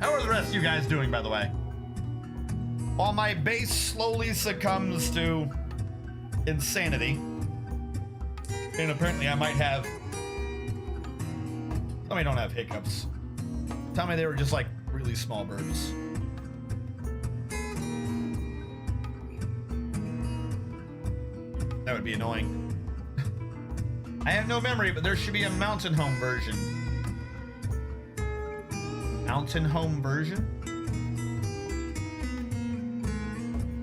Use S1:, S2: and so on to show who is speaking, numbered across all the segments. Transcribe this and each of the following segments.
S1: How are the rest of you guys doing, by the way? While my base slowly succumbs to insanity, and apparently I might have... Tell me I don't have hiccups. Tell me they were just like really small burps. That would be annoying. I have no memory, but there should be a mountain home version. Mountain home version?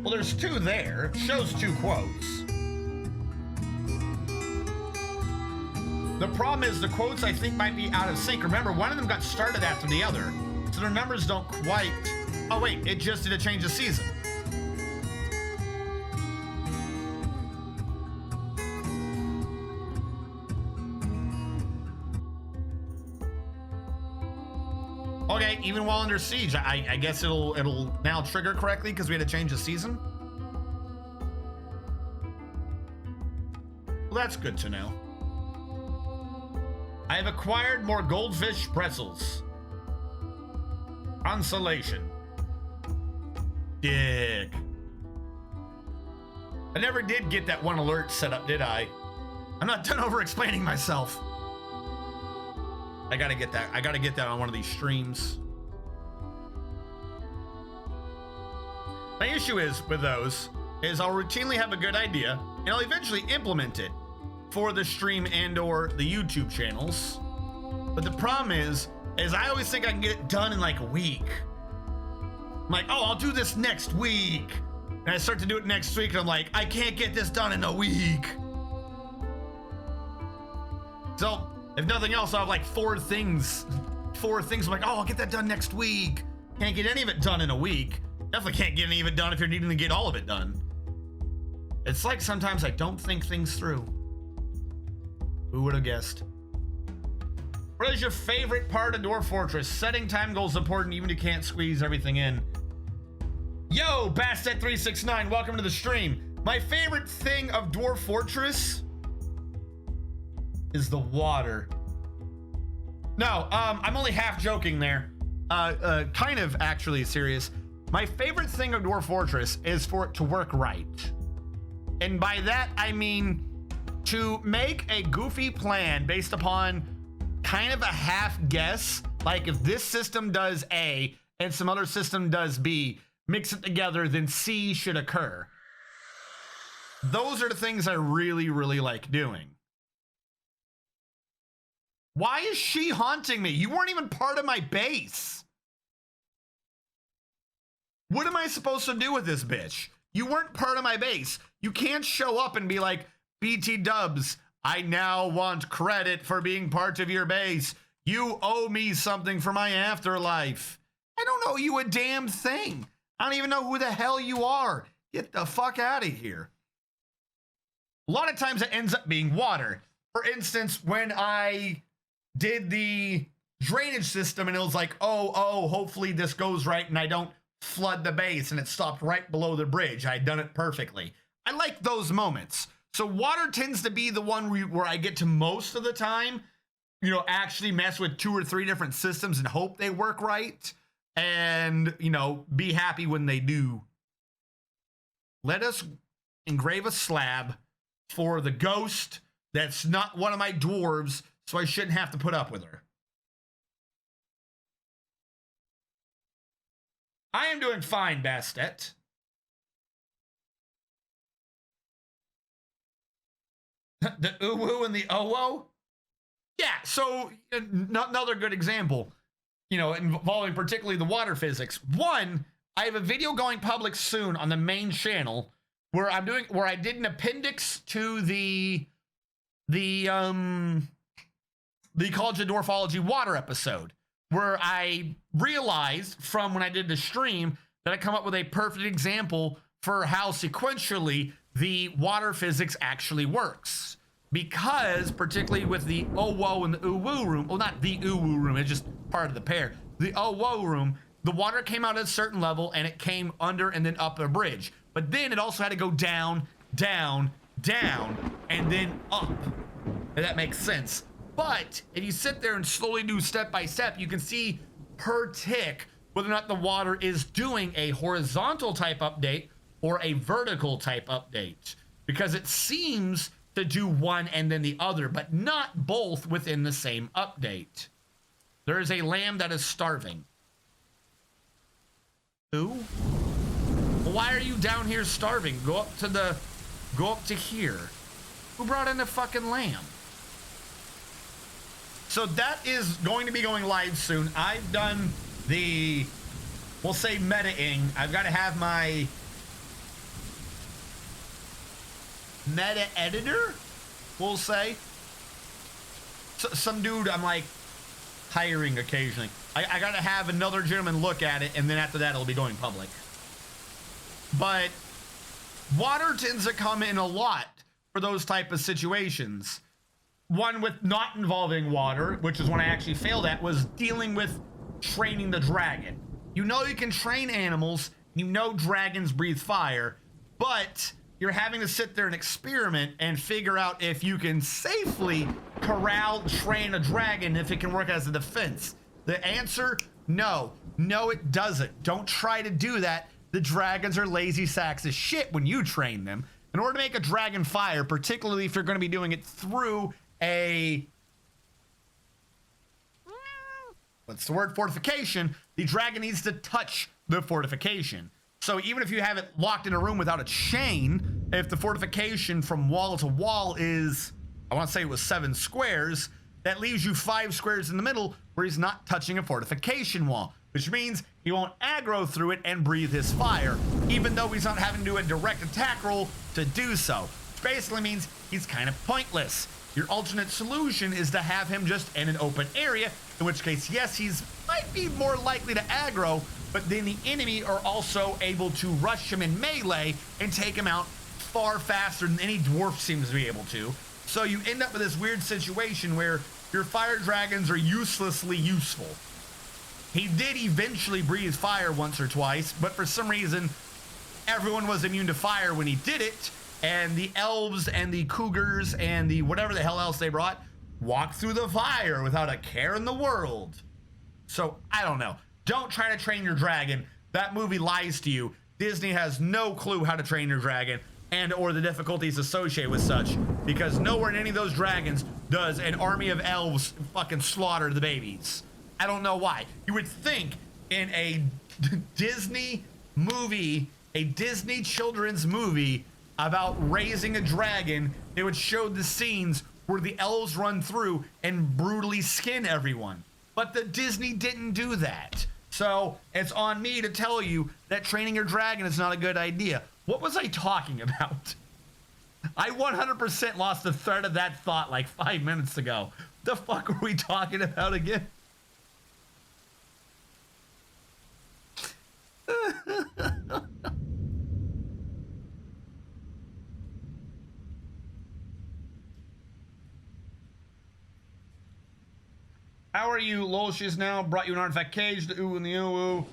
S1: Well, there's two there. It shows two quotes. The problem is the quotes I think might be out of sync. Remember, one of them got started after the other, so their numbers don't quite... Oh wait, it just did a change of season. Okay, even while under siege, I guess it'll now trigger correctly because we had to change the season. Well, that's good to know. I have acquired more goldfish pretzels. Consolation. Dick. I never did get that one alert set up, did I? I'm not done over explaining myself. I gotta get that. I gotta get that on one of these streams. My issue is with those is I'll routinely have a good idea and I'll eventually implement it for the stream and or the YouTube channels. But the problem is I always think I can get it done in like a week. I'm like, oh, I'll do this next week. And I start to do it next week and I'm like, I can't get this done in a week. So if nothing else, I'll have like four things. I'm like, oh, I'll get that done next week. Can't get any of it done in a week. Definitely can't get any of it done if you're needing to get all of it done. It's like sometimes I don't think things through. Who would have guessed? What is your favorite part of Dwarf Fortress? Setting time goals important even if you can't squeeze everything in. Yo, Bastet369, welcome to the stream. My favorite thing of Dwarf Fortress is the water. No, I'm only half joking there. Kind of actually serious. My favorite thing of Dwarf Fortress is for it to work right. And by that, I mean to make a goofy plan based upon kind of a half guess. Like if this system does A and some other system does B, mix it together, then C should occur. Those are the things I really, really like doing. Why is she haunting me? You weren't even part of my base. What am I supposed to do with this bitch? You weren't part of my base. You can't show up and be like, BT Dubs, I now want credit for being part of your base. You owe me something for my afterlife. I don't owe you a damn thing. I don't even know who the hell you are. Get the fuck out of here. A lot of times it ends up being water. For instance, when I did the drainage system and it was like, oh, hopefully this goes right and I don't flood the base, and it stopped right below the bridge. I had done it perfectly. I like those moments. So water tends to be the one where I get to most of the time, you know, actually mess with 2 or 3 different systems and hope they work right and, you know, be happy when they do. Let us engrave a slab for the ghost that's not one of my dwarves, so I shouldn't have to put up with her. I am doing fine, Bastet. The uwu and the owo? Yeah, so another good example, you know, involving particularly the water physics. One, I have a video going public soon on the main channel where I did an appendix to the College of Dwarfology water episode, where I realized from when I did the stream that I come up with a perfect example for how sequentially the water physics actually works. Because particularly with the Owo and the Uwu room, well, not the Uwu room, it's just part of the pair. The Owo room, the water came out at a certain level and it came under and then up a bridge. But then it also had to go down, down, down, and then up. If that makes sense. But if you sit there and slowly do step by step, you can see per tick whether or not the water is doing a horizontal type update or a vertical type update, because it seems to do one and then the other, but not both within the same update. There is a lamb that is starving. Who? Why are you down here starving? Go up to here. Who brought in the fucking lamb? So that is going to be going live soon. I've done the, we'll say, meta-ing. I've got to have my meta editor, we'll say. So, some dude I'm like hiring occasionally. I got to have another gentleman look at it, and then after that it'll be going public. But water tends to come in a lot for those type of situations. One with not involving water, which is when I actually failed at, was dealing with training the dragon. You know you can train animals, you know dragons breathe fire, but you're having to sit there and experiment and figure out if you can safely corral, train a dragon, if it can work as a defense. The answer, no. No, it doesn't. Don't try to do that. The dragons are lazy sacks of shit when you train them. In order to make a dragon fire, particularly if you're going to be doing it through a, what's the word, fortification, the dragon needs to touch the fortification. So even if you have it locked in a room without a chain, if the fortification from wall to wall is, I want to say it was 7 squares, that leaves you 5 squares in the middle where he's not touching a fortification wall, which means he won't aggro through it and breathe his fire, even though he's not having to do a direct attack roll to do so. Which basically means he's kind of pointless. Your alternate solution is to have him just in an open area, in which case, yes, he's might be more likely to aggro, but then the enemy are also able to rush him in melee and take him out far faster than any dwarf seems to be able to. So you end up with this weird situation where your fire dragons are uselessly useful. He did eventually breathe fire once or twice, but for some reason, everyone was immune to fire when he did it, and the elves and the cougars and the whatever the hell else they brought walked through the fire without a care in the world. So, I don't know. Don't try to train your dragon. That movie lies to you. Disney has no clue how to train your dragon and or the difficulties associated with such, because nowhere in any of those dragons does an army of elves fucking slaughter the babies. I don't know why. You would think in a Disney movie, a Disney children's movie about raising a dragon, they would show the scenes where the elves run through and brutally skin everyone. But the Disney didn't do that. So it's on me to tell you that training your dragon is not a good idea. What was I talking about? I 100% lost the thread of that thought like 5 minutes ago. The fuck were we talking about again? How are you? Lolshes now brought you an artifact cage, the ooh and the ooh.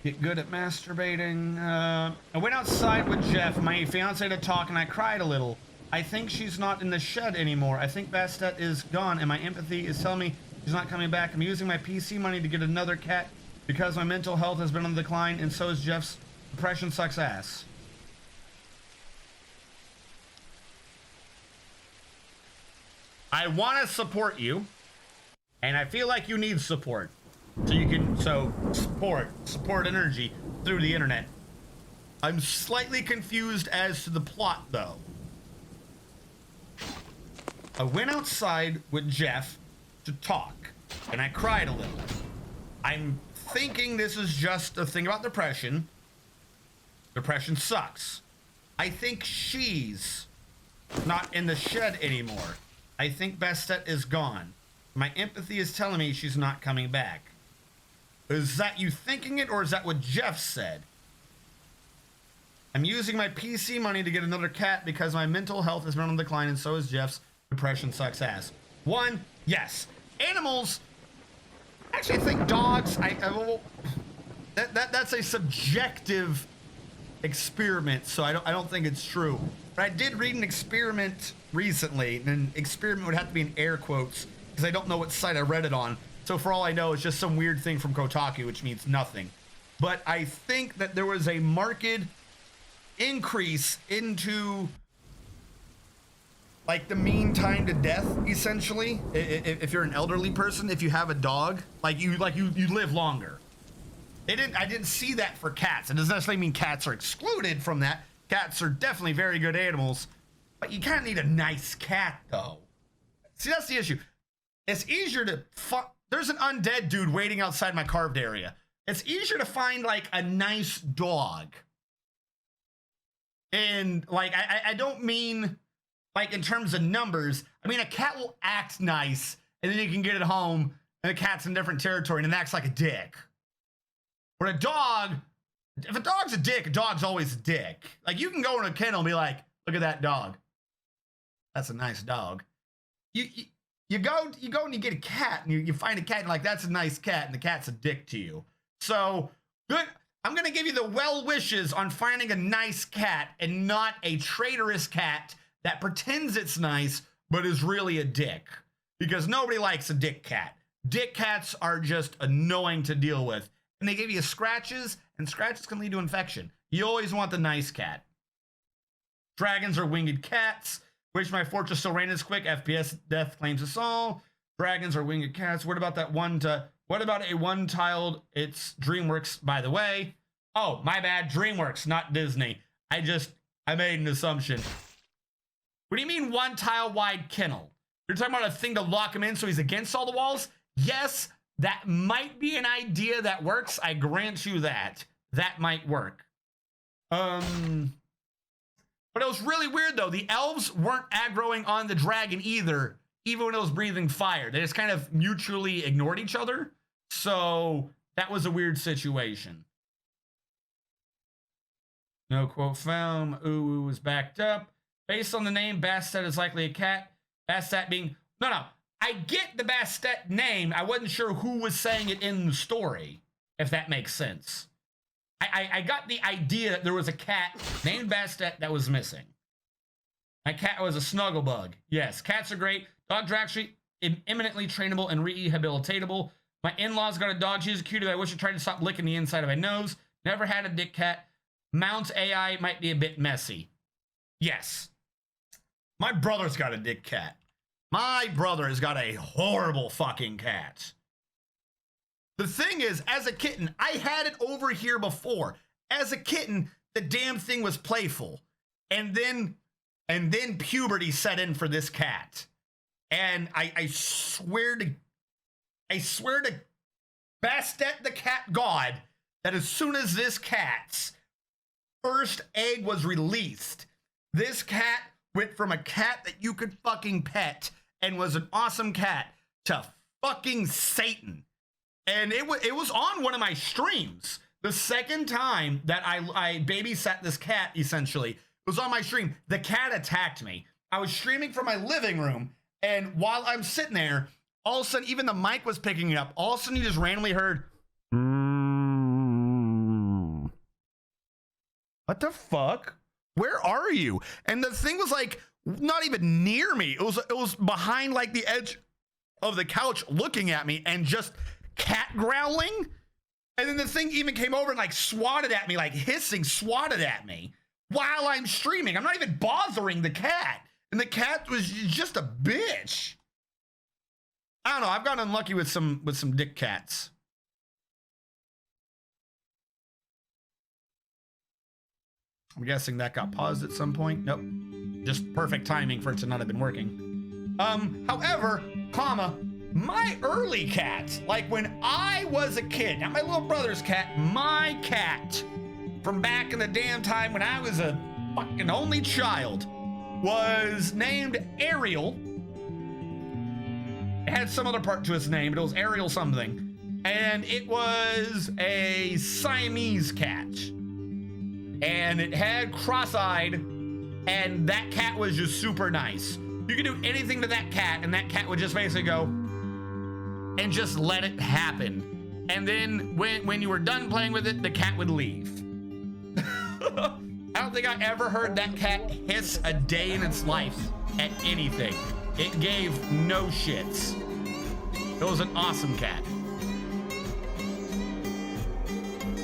S1: Get good at masturbating. I went outside with Jeff, my fiance, to talk, and I cried a little. I think she's not in the shed anymore. I think Bastet is gone, and my empathy is telling me she's not coming back. I'm using my PC money to get another cat because my mental health has been on the decline, and so is Jeff's. Depression sucks ass. I want to support you, and I feel like you need support. So you can, support energy through the internet. I'm slightly confused as to the plot, though. I went outside with Jeff to talk, and I cried a little. I'm thinking this is just a thing about depression. Depression sucks. I think she's not in the shed anymore. I think Bastet is gone. My empathy is telling me she's not coming back. Is that you thinking it, or is that what Jeff said? I'm using my PC money to get another cat because my mental health has been on the decline, and so is Jeff's. Depression sucks ass. One, yes. Animals, actually I think dogs, that's a subjective experiment, so I don't think it's true. But I did read an experiment recently, and an experiment would have to be in air quotes, because I don't know what site I read it on. So for all I know, it's just some weird thing from Kotaku, which means nothing. But I think that there was a marked increase into like the mean time to death, essentially. If you're an elderly person, if you have a dog, you live longer. I didn't see that for cats. It doesn't necessarily mean cats are excluded from that. Cats are definitely very good animals, but you kind of need a nice cat, though. See, that's the issue. It's easier to there's an undead dude waiting outside my carved area. It's easier to find like a nice dog. And like, I don't mean like in terms of numbers. I mean, a cat will act nice and then you can get it home and the cat's in different territory and it acts like a dick. But a dog, if a dog's a dick, a dog's always a dick. Like you can go in a kennel and be like, look at that dog. That's a nice dog. You go and you get a cat and you find a cat and like, that's a nice cat, and the cat's a dick to you. So good. I'm going to give you the well wishes on finding a nice cat and not a traitorous cat that pretends it's nice, but is really a dick, because nobody likes a dick cat. Dick cats are just annoying to deal with, and they give you scratches, and scratches can lead to infection. You always want the nice cat. Dragons are winged cats. Wish my fortress still reigns quick. FPS death claims us all. Dragons are winged cats. What about that one what about a one-tiled? It's DreamWorks, by the way. Oh, my bad. DreamWorks, not Disney. I made an assumption. What do you mean one tile wide kennel? You're talking about a thing to lock him in so he's against all the walls? Yes, that might be an idea that works. I grant you that. That might work. But it was really weird, though. The elves weren't aggroing on the dragon either, even when it was breathing fire. They just kind of mutually ignored each other. So that was a weird situation. No quote found. Ooh is backed up. Based on the name, Bastet is likely a cat. Bastet being... No. I get the Bastet name. I wasn't sure who was saying it in the story, if that makes sense. I got the idea that there was a cat named Bastet that was missing. My cat was a snugglebug. Yes, cats are great. Dogs are actually eminently trainable and rehabilitatable. My in-laws got a dog. She's a cutie. I wish I tried to stop licking the inside of my nose. Never had a dick cat. Mount's AI might be a bit messy. Yes. My brother's got a dick cat. My brother has got a horrible fucking cat. The thing is, as a kitten, I had it over here before. As a kitten, the damn thing was playful. And then puberty set in for this cat. And I swear to Bastet the cat god that as soon as this cat's first egg was released, this cat went from a cat that you could fucking pet and was an awesome cat to fucking Satan. And it was on one of my streams. The second time that I babysat this cat, essentially, it was on my stream. The cat attacked me. I was streaming from my living room, and while I'm sitting there, all of a sudden, even the mic was picking it up. All of a sudden, you just randomly heard, what the fuck? Where are you? And the thing was like not even near me. It was behind like the edge of the couch looking at me and just cat growling. And then the thing even came over and like swatted at me, like hissing, swatted at me while I'm streaming. I'm not even bothering the cat. And the cat was just a bitch. I don't know. I've gotten unlucky with some dick cats. I'm guessing that got paused at some point. Nope. Just perfect timing for it to not have been working. However, my early cat, like when I was a kid, not my little brother's cat, my cat from back in the damn time when I was a fucking only child was named Ariel. It had some other part to its name, but it was Ariel something. And it was a Siamese cat. And it had cross-eyed, and that cat was just super nice. You could do anything to that cat, and that cat would just basically go and just let it happen. And then when you were done playing with it, the cat would leave. I don't think I ever heard that cat hiss a day in its life at anything. It gave no shits. It was an awesome cat.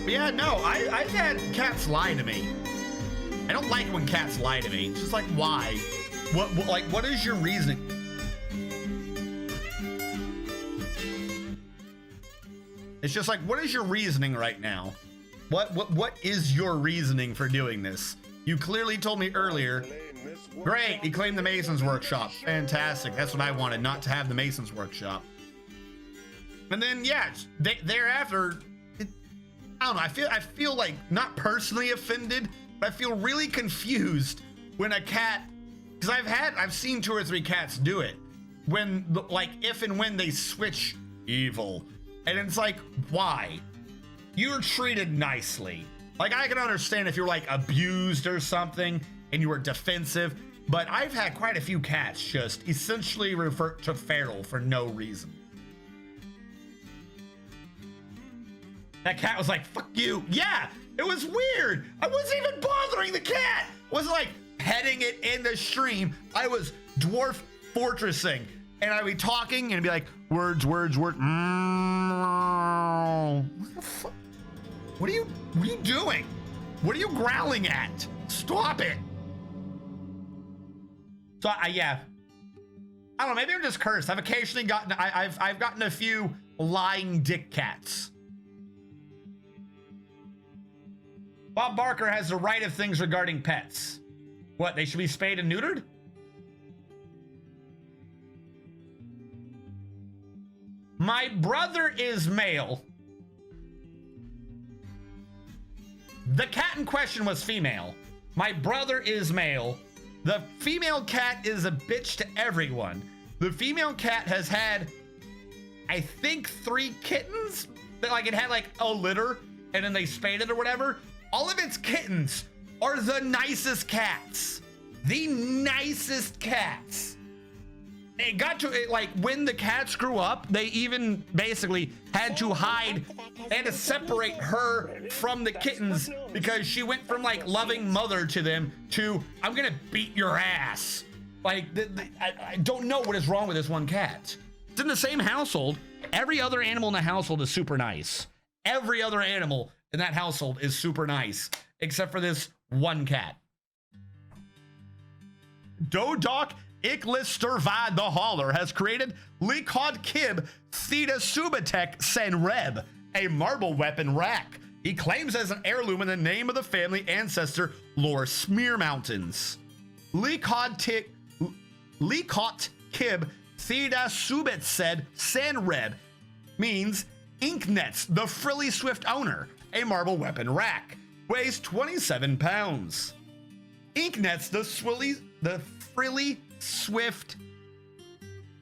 S1: But yeah, no, I've had cats lie to me. I don't like when cats lie to me. It's just like, why? What is your reasoning? It's just like, what is your reasoning right now? What is your reasoning for doing this? You clearly told me earlier. Great, he claimed the Mason's Workshop. Fantastic. That's what I wanted, not to have the Mason's Workshop. And then, yeah, thereafter, I don't know. I feel like not personally offended, but I feel really confused when a cat, because I've seen 2 or 3 cats do it. When, like, if and when they switch evil. And it's like, why? You're treated nicely. Like, I can understand if you're like abused or something and you were defensive, but I've had quite a few cats just essentially revert to feral for no reason. That cat was like, fuck you. Yeah, it was weird. I wasn't even bothering the cat. I wasn't like petting it in the stream. I was dwarf fortressing. And I'd be talking and be like, words. What the fuck? What are you doing? What are you growling at? Stop it. So yeah, I don't know, maybe I'm just cursed. I've occasionally gotten, I've gotten a few lying dick cats. Bob Barker has the right of things regarding pets. What, they should be spayed and neutered? My brother is male. The cat in question was female. My brother is male. The female cat is a bitch to everyone. The female cat has had, I think, 3 kittens. That, like, it had like a litter and then they spayed it or whatever. All of its kittens are the nicest cats. The nicest cats. It got to it, like, when the cats grew up, they even basically had to hide and to separate her from the kittens because she went from like loving mother to them to I'm gonna beat your ass. Like, I don't know what is wrong with this one cat. It's in the same household. Every other animal in the household is super nice. Every other animal in that household is super nice except for this one cat. Dodoc Iklistervad the Hauler has created Likod Kib Theta Subatek Senreb, a marble weapon rack. He claims as an heirloom in the name of the family ancestor Lore Smear Mountains. Likod Kib Theta Subet said Senreb means Inknets, the frilly swift owner, a marble weapon rack. Weighs 27 pounds. Inknets, the frilly swift,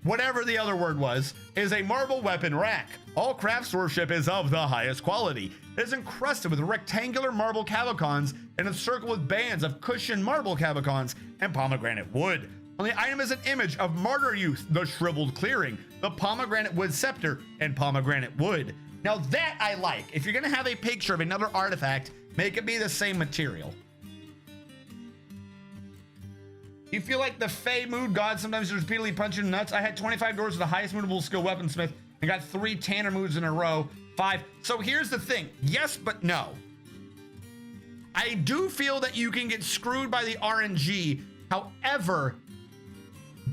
S1: whatever the other word was, is a marble weapon rack. All craftsmanship is of the highest quality. It is encrusted with rectangular marble cavicons and encircled with bands of cushioned marble cavicons and pomegranate wood. On the item is an image of Martyr Youth, the shriveled clearing, the pomegranate wood scepter, and pomegranate wood. Now that I like. If you're gonna have a picture of another artifact, make it be the same material. You feel like the Fey Mood God sometimes just repeatedly punching you nuts? I had 25 doors with the highest movable skill weaponsmith and got 3 Tanner moods in a row. 5. So here's the thing. Yes, but no. I do feel that you can get screwed by the RNG. However,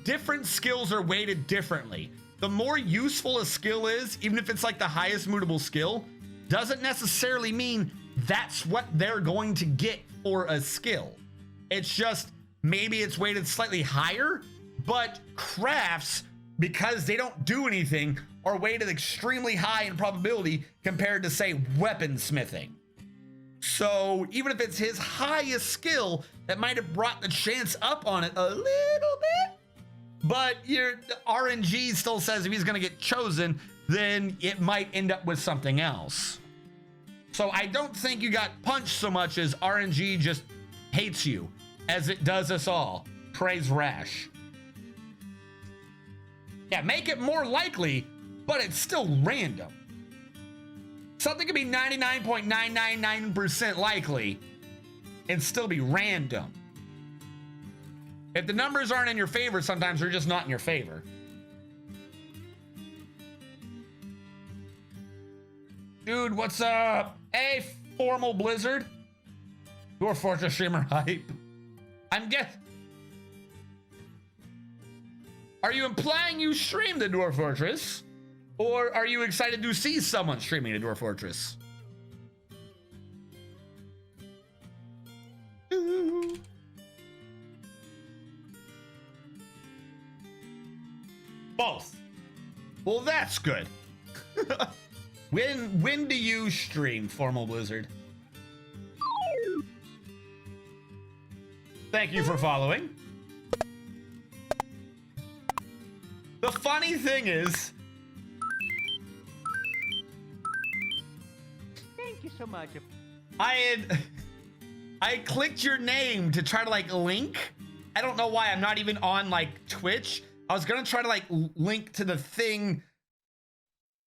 S1: different skills are weighted differently. The more useful a skill is, even if it's like the highest moodable skill, doesn't necessarily mean that's what they're going to get for a skill. It's just, maybe it's weighted slightly higher, but crafts, because they don't do anything, are weighted extremely high in probability compared to, say, weaponsmithing. So even if it's his highest skill, that might have brought the chance up on it a little bit, but your RNG still says if he's gonna get chosen, then it might end up with something else. So I don't think you got punched so much as RNG just hates you, as it does us all. Praise Rash. Yeah, make it more likely, but it's still random. Something could be 99.999% likely and still be random. If the numbers aren't in your favor, sometimes they're just not in your favor. Dude, what's up? Hey, Formal Blizzard. Dwarf Fortress streamer hype. Are you implying you stream the Dwarf Fortress? Or are you excited to see someone streaming the Dwarf Fortress? Both. Well, that's good. When do you stream, Formal Blizzard? Thank you for following. The funny thing is,
S2: thank you so much.
S1: I clicked your name to try to like link. I don't know why I'm not even on like Twitch. I was gonna try to like link to the thing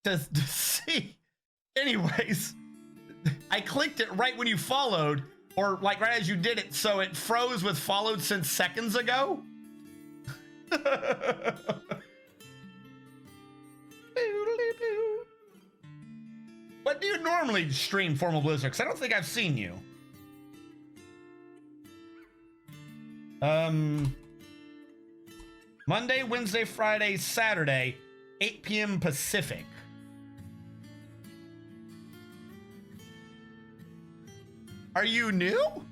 S1: to see. Anyways, I clicked it right when you followed, or like right as you did it, so it froze with followed since seconds ago. What do you normally stream, Formal Blizzard? Because I don't think I've seen you. Monday, Wednesday, Friday, Saturday, 8 p.m. Pacific. Are you new?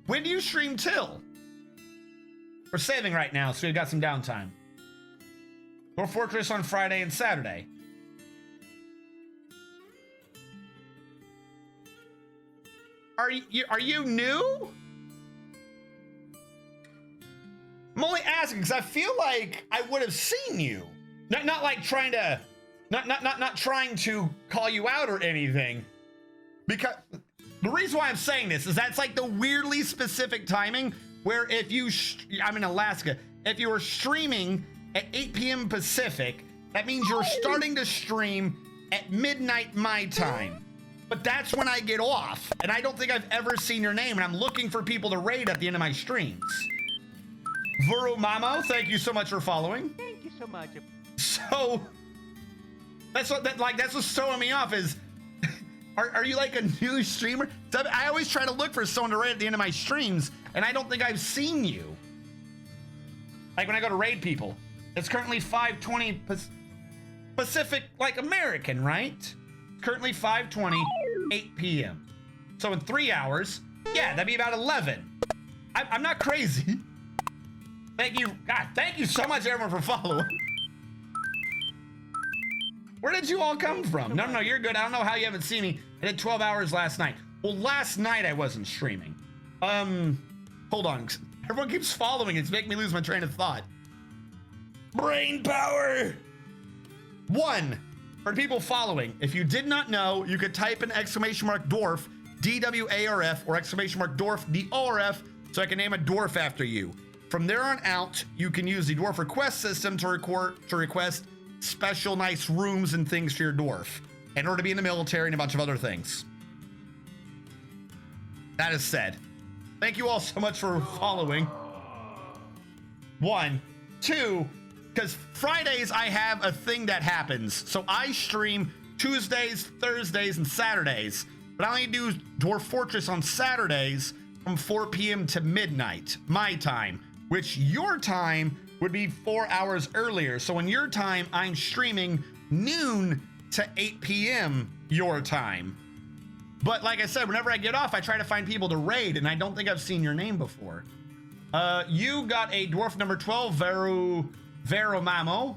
S1: When do you stream till? We're saving right now, so we've got some downtime. Dwarf Fortress on Friday and Saturday. Are you new? I'm only asking because I feel like I would have seen you. Not like trying to, not trying to call you out or anything. Because the reason why I'm saying this is that's like the weirdly specific timing where if you, I'm in Alaska, if you were streaming at 8 p.m. Pacific, that means you're starting to stream at midnight my time. But that's when I get off, and I don't think I've ever seen your name, and I'm looking for people to raid at the end of my streams. Vuru Mamo, thank you so much for following.
S2: Thank you so much.
S1: So that's what's throwing me off is, are you like a new streamer? I always try to look for someone to raid at the end of my streams, and I don't think I've seen you. Like when I go to raid people, it's currently 5:20 Pacific, like American, right? Currently 5:20, 8 p.m. So in 3 hours, yeah, that'd be about 11. I'm not crazy. Thank you, God, thank you so much everyone for following. Where did you all come from? No, you're good. I don't know how you haven't seen me. I did 12 hours last night. Well, last night I wasn't streaming. Hold on. Everyone keeps following. It's making me lose my train of thought. Brain power. 1. For people following, if you did not know, you could type in !Dwarf, DWARF, or !Dwarf, DORF, so I can name a dwarf after you. From there on out, you can use the dwarf request system to request special nice rooms and things for your dwarf in order to be in the military and a bunch of other things. That is said. Thank you all so much for following. 1. 2, because Fridays I have a thing that happens. So I stream Tuesdays, Thursdays, and Saturdays, but I only do Dwarf Fortress on Saturdays from 4 p.m. to midnight, my time, which your time would be 4 hours earlier. So in your time, I'm streaming noon to 8 p.m. your time. But like I said, whenever I get off, I try to find people to raid, and I don't think I've seen your name before. You got a dwarf number 12, Veromamo,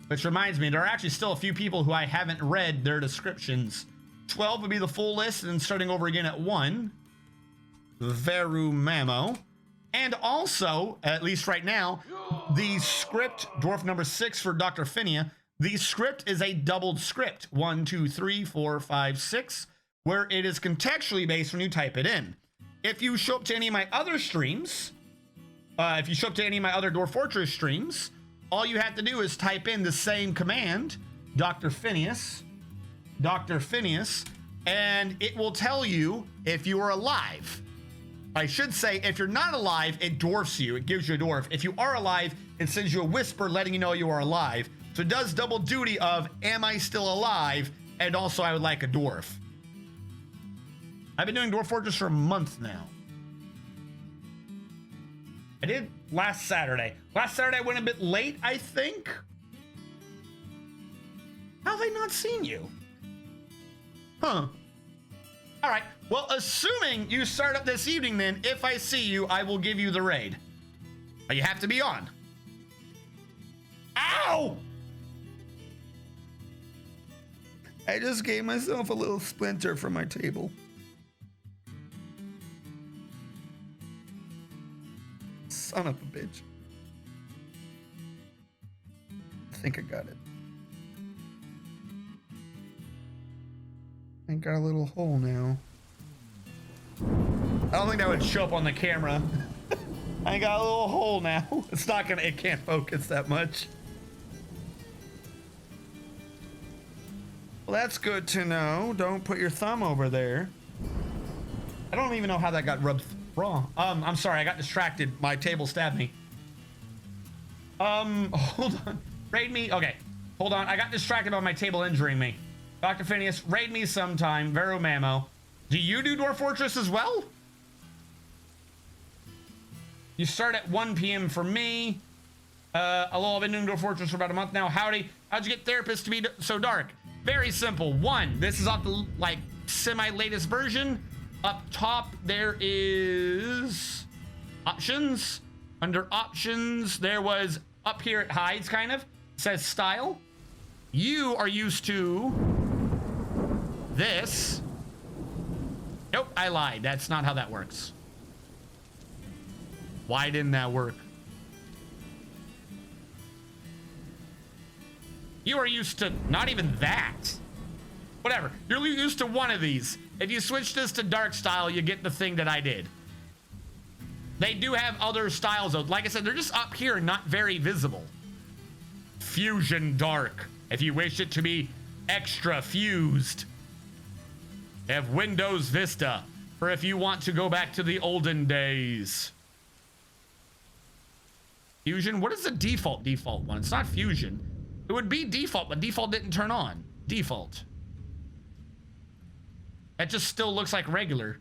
S1: which reminds me, there are actually still a few people who I haven't read their descriptions. 12 would be the full list, and then starting over again at 1. Verumamo. And also, at least right now, the script, dwarf number 6 for Dr. Phinia, the script is a doubled script. 1, 2, 3, 4, 5, 6, where it is contextually based when you type it in. If you show up to any of my other streams, if you show up to any of my other Dwarf Fortress streams, all you have to do is type in the same command, Dr. Phineas, and it will tell you if you are alive. I should say, if you're not alive, it dwarfs you. It gives you a dwarf. If you are alive, it sends you a whisper letting you know you are alive. So it does double duty of, am I still alive? And also I would like a dwarf. I've been doing Dwarf Fortress for a month now. I did last Saturday. Last Saturday I went a bit late, I think. How have I not seen you? Huh. All right. Well, assuming you start up this evening, then, if I see you, I will give you the raid. But you have to be on. Ow! I just gave myself a little splinter from my table. Son of a bitch. I think I got it. I got a little hole now. I don't think that would show up on the camera. I got a little hole now. It's not gonna, it can't focus that much. Well, that's good to know. Don't put your thumb over there. I don't even know how that got rubbed raw. I'm sorry, I got distracted. My table stabbed me. Hold on. Raid me. Okay, hold on. I got distracted by my table injuring me. Dr. Phineas, raid me sometime. Vero Mamo. Do you do Dwarf Fortress as well? You start at 1 p.m. for me. Although I've been doing Dwarf Fortress for about a month now. Howdy. How'd you get therapists to be so dark? Very simple. One, this is off the, like, semi-latest version. Up top, there is options. Under options, there was up here it hides, kind of. It says style. You are used to this. Nope, I lied. That's not how that works. Why didn't that work? You are used to not even that. Whatever. You're used to one of these. If you switch this to dark style, you get the thing that I did. They do have other styles though. Like I said, they're just up here and not very visible. Fusion dark. If you wish it to be extra fused. They have Windows Vista for if you want to go back to the olden days. Fusion, what is the default one? It's not Fusion. It would be default, but default didn't turn on. Default. That just still looks like regular.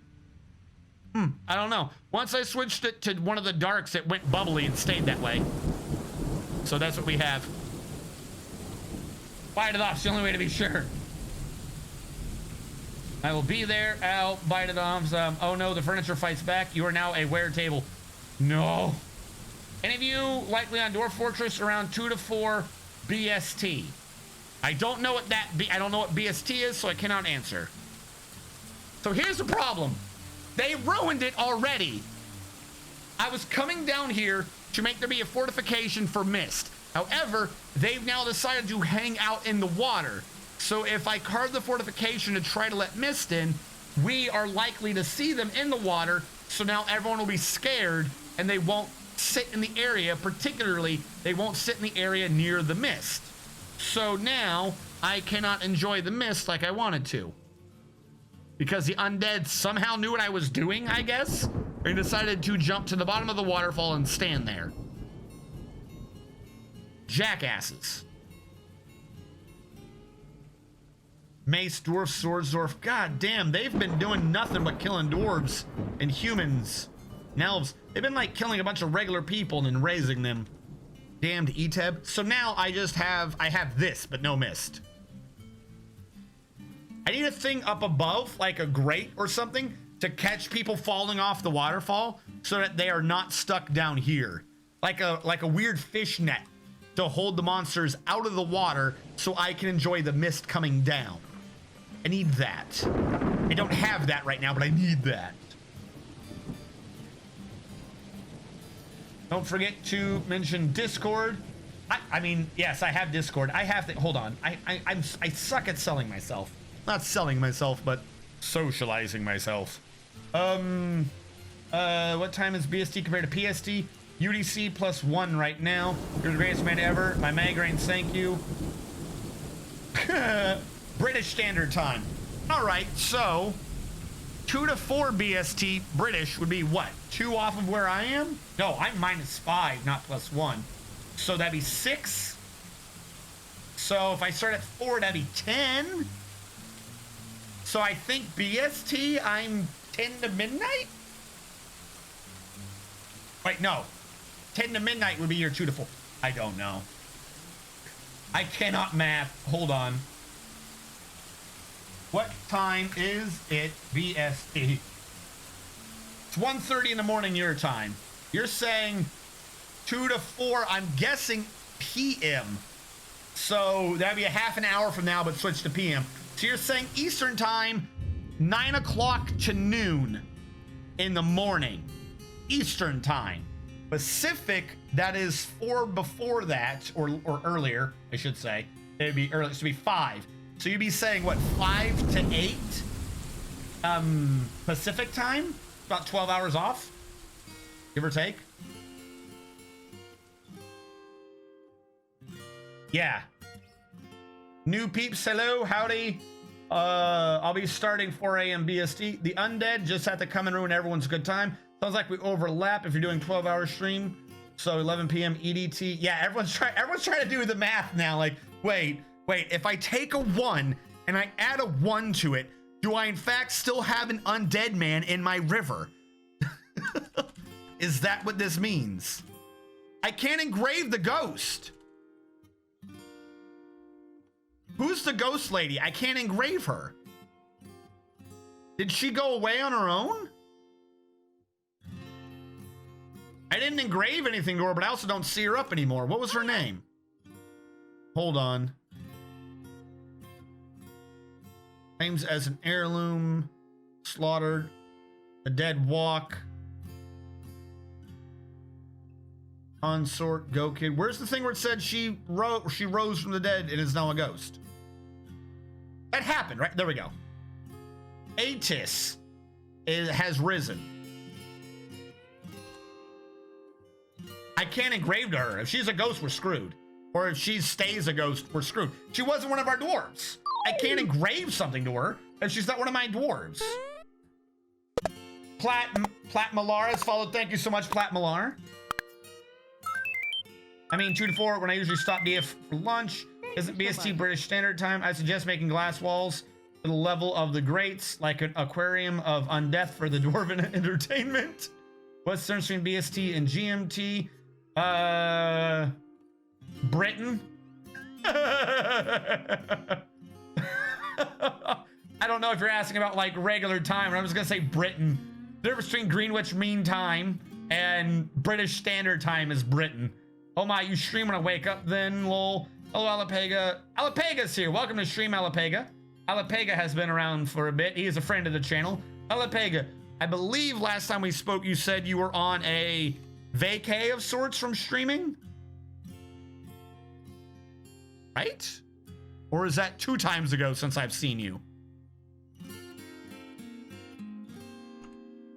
S1: I don't know. Once I switched it to one of the darks, it went bubbly and stayed that way. So that's what we have. Bite it off, it's the only way to be sure. I will be there. I'll bite it off. Oh no, the furniture fights back. You are now a wear table. No. Any of you likely on Dwarf Fortress around 2 to 4 BST? I don't know what I don't know what BST is, so I cannot answer. So here's the problem. They ruined it already. I was coming down here to make there be a fortification for mist. However, they've now decided to hang out in the water. So if I carve the fortification to try to let mist in, we are likely to see them in the water. So now everyone will be scared and they won't sit in the area. Particularly, they won't sit in the area near the mist. So now I cannot enjoy the mist like I wanted to. Because the undead somehow knew what I was doing, I guess, and decided to jump to the bottom of the waterfall and stand there. Jackasses. Mace, dwarf, swords, dwarf. God damn, they've been doing nothing but killing dwarves and humans and elves. They've been like killing a bunch of regular people and then raising them. Damned Eteb. So now I have this, but no mist. I need a thing up above, like a grate or something, to catch people falling off the waterfall so that they are not stuck down here. Like a weird fish net to hold the monsters out of the water so I can enjoy the mist coming down. I need that. I don't have that right now, but I need that. Don't forget to mention Discord. I mean, yes, I have Discord. I have to, hold on. I suck at selling myself. Not selling myself, but socializing myself. What time is BST compared to PST? UDC +1 right now. You're the greatest man ever. My migraines, thank you. British Standard Time. All right, so 2 to 4 BST British would be what? 2 off of where I am? No, I'm -5, not +1. So that'd be 6. So if I start at 4, that'd be 10. So I think BST, I'm 10 to midnight? Wait, no. 10 to midnight would be your 2 to 4. I don't know. I cannot math. Hold on. What time is it, BST? It's 1:30 in the morning your time. You're saying 2 to 4, I'm guessing PM. So that'd be a half an hour from now, but switch to PM. So you're saying Eastern time, 9 o'clock to noon in the morning. Eastern time. Pacific, that is 4 before that, or earlier, I should say. It'd be early, so it'd be 5. So you'd be saying, what, 5 to 8? Pacific time? About 12 hours off? Give or take? Yeah. New peeps, hello, howdy. I'll be starting 4 a.m. BST. The undead just had to come and ruin everyone's good time. Sounds like we overlap if you're doing 12-hour stream. So 11 p.m. EDT. Yeah, everyone's trying to do the math now. Like, wait, if I take a 1 and I add a 1 to it, do I in fact still have an undead man in my river? Is that what this means? I can't engrave the ghost. Who's the ghost lady? I can't engrave her. Did she go away on her own? I didn't engrave anything to her, but I also don't see her up anymore. What was her name? Hold on. Names as an heirloom. Slaughtered. A dead walk. Consort, Go Kid. Where's the thing where it said she rose from the dead and is now a ghost? That happened, right? There we go. Atis has risen. I can't engrave to her. If she's a ghost, we're screwed. Or if she stays a ghost, we're screwed. She wasn't one of our dwarves. I can't engrave something to her if she's not one of my dwarves. Plat Malar has followed. Thank you so much, Plat Malar. I mean, 2 to 4 when I usually stop DF for lunch. Isn't BST British Standard Time? I suggest making glass walls to the level of the grates, like an aquarium of undeath for the dwarven entertainment. What's the difference between BST and GMT? Britain. I don't know if you're asking about like regular time, or I'm just gonna say Britain. The difference between Greenwich Mean Time and British Standard Time is Britain. Oh my, you stream when I wake up then, lol. Hello, Alapega. Alapega's here. Welcome to stream, Alapega. Alapega has been around for a bit. He is a friend of the channel. Alapega, I believe last time we spoke, you said you were on a vacay of sorts from streaming? Right? Or is that 2 times ago since I've seen you?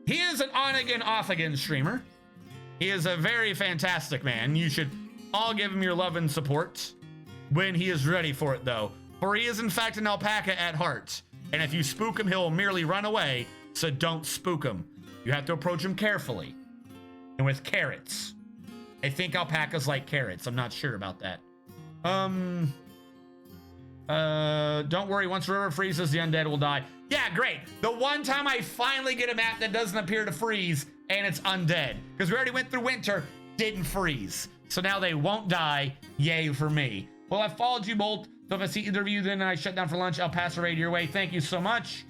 S1: He is an on-again, off-again streamer. He is a very fantastic man. You should all give him your love and support when he is ready for it, though. For he is, in fact, an alpaca at heart. And if you spook him, he'll merely run away. So don't spook him. You have to approach him carefully. And with carrots. I think alpacas like carrots. I'm not sure about that. Don't worry. Once the river freezes, the undead will die. Yeah, great. The one time I finally get a map that doesn't appear to freeze, and it's undead. Because we already went through winter, didn't freeze. So now they won't die. Yay for me. Well, I followed you, Bolt. So if I see either of you, then I shut down for lunch. I'll pass a raid your way. Thank you so much.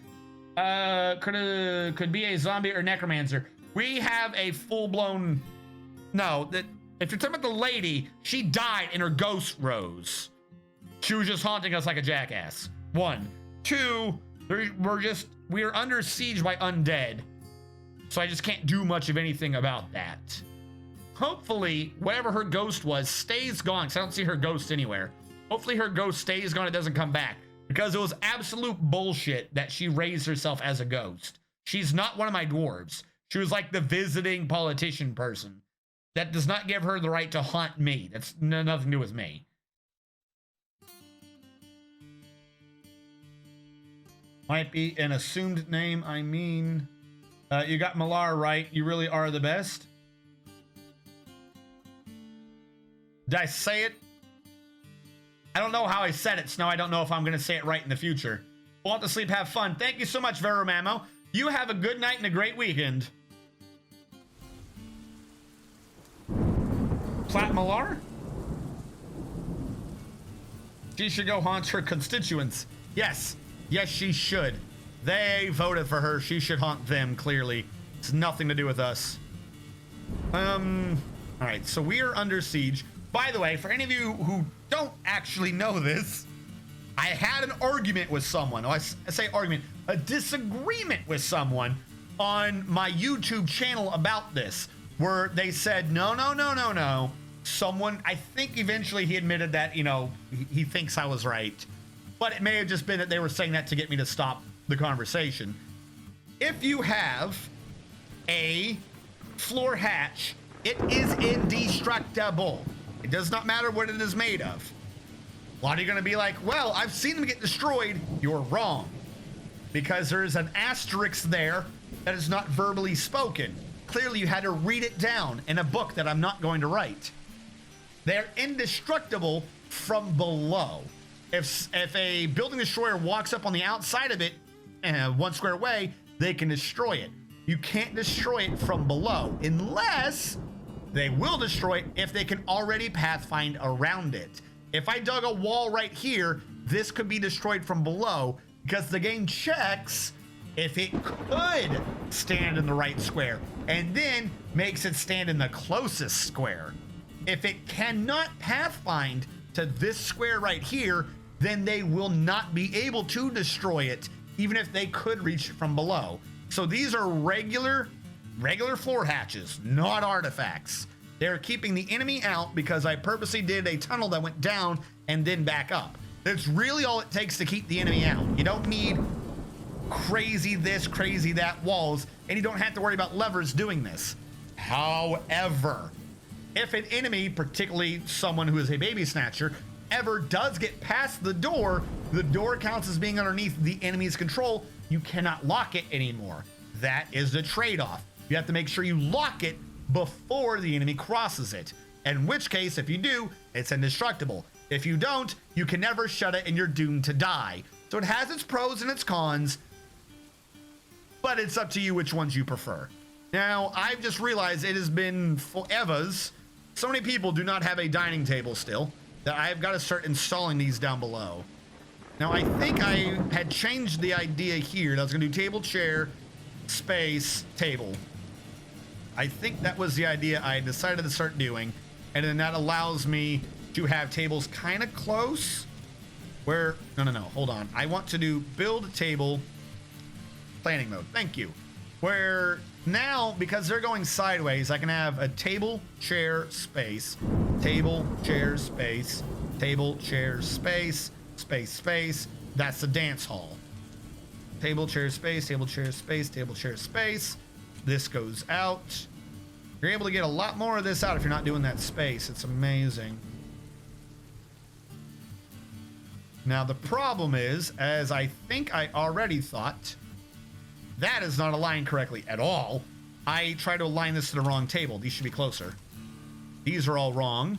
S1: Could be a zombie or necromancer. We have a full-blown... No, that if you're talking about the lady, she died and her ghost rose. She was just haunting us like a jackass. 1. 2, we're under siege by undead. So I just can't do much of anything about that. Hopefully, whatever her ghost was stays gone, because I don't see her ghost anywhere. Hopefully her ghost stays gone, it doesn't come back. Because it was absolute bullshit that she raised herself as a ghost. She's not one of my dwarves. She was like the visiting politician person. That does not give her the right to haunt me. That's nothing to do with me. Might be an assumed name, I mean. You got Malar right. You really are the best. Did I say it? I don't know how I said it, Snow. I don't know if I'm going to say it right in the future. Want to sleep, have fun. Thank you so much, Vero Mamo. You have a good night and a great weekend. Plat Malar? She should go haunt her constituents. Yes. Yes, she should. They voted for her. She should haunt them, clearly. It's nothing to do with us. Alright, so we are under siege. By the way, for any of you who don't actually know this, I had an argument with someone. I say argument, a disagreement with someone on my YouTube channel about this, where they said, no. Someone, I think eventually he admitted that, you know, he thinks I was right. But it may have just been that they were saying that to get me to stop the conversation. If you have a floor hatch, it is indestructible. It does not matter what it is made of. A lot of you are going to be like, well, I've seen them get destroyed. You're wrong. Because there's an asterisk there that is not verbally spoken. Clearly, you had to read it down in a book that I'm not going to write. They're indestructible from below. If a building destroyer walks up on the outside of it, 1 square away, they can destroy it. You can't destroy it from below unless they will destroy it if they can already pathfind around it. If I dug a wall right here, this could be destroyed from below because the game checks if it could stand in the right square and then makes it stand in the closest square. If it cannot pathfind to this square right here, then they will not be able to destroy it, even if they could reach it from below. So these are regular floor hatches, not artifacts. They're keeping the enemy out because I purposely did a tunnel that went down and then back up. That's really all it takes to keep the enemy out. You don't need crazy this, crazy that walls, and you don't have to worry about levers doing this. However, if an enemy, particularly someone who is a baby snatcher, ever does get past the door counts as being underneath the enemy's control. You cannot lock it anymore. That is the trade-off. You have to make sure you lock it before the enemy crosses it. In which case, if you do, it's indestructible. If you don't, you can never shut it and you're doomed to die. So it has its pros and its cons, but it's up to you which ones you prefer. Now, I've just realized it has been forevers. So many people do not have a dining table still that I've got to start installing these down below. Now, I think I had changed the idea here. I was going to do table, chair, space, table. I think that was the idea I decided to start doing. And then that allows me to have tables kind of close. Where, no, hold on. I want to do build table, planning mode. Thank you. Where now, because they're going sideways, I can have a table, chair, space, table, chair, space, table, chair, space, space, space. That's the dance hall. Table, chair, space, table, chair, space, table, chair, space. This goes out. You're able to get a lot more of this out if you're not doing that space. It's amazing. Now, the problem is, as I think I already thought, that is not aligned correctly at all. I tried to align this to the wrong table. These should be closer. These are all wrong.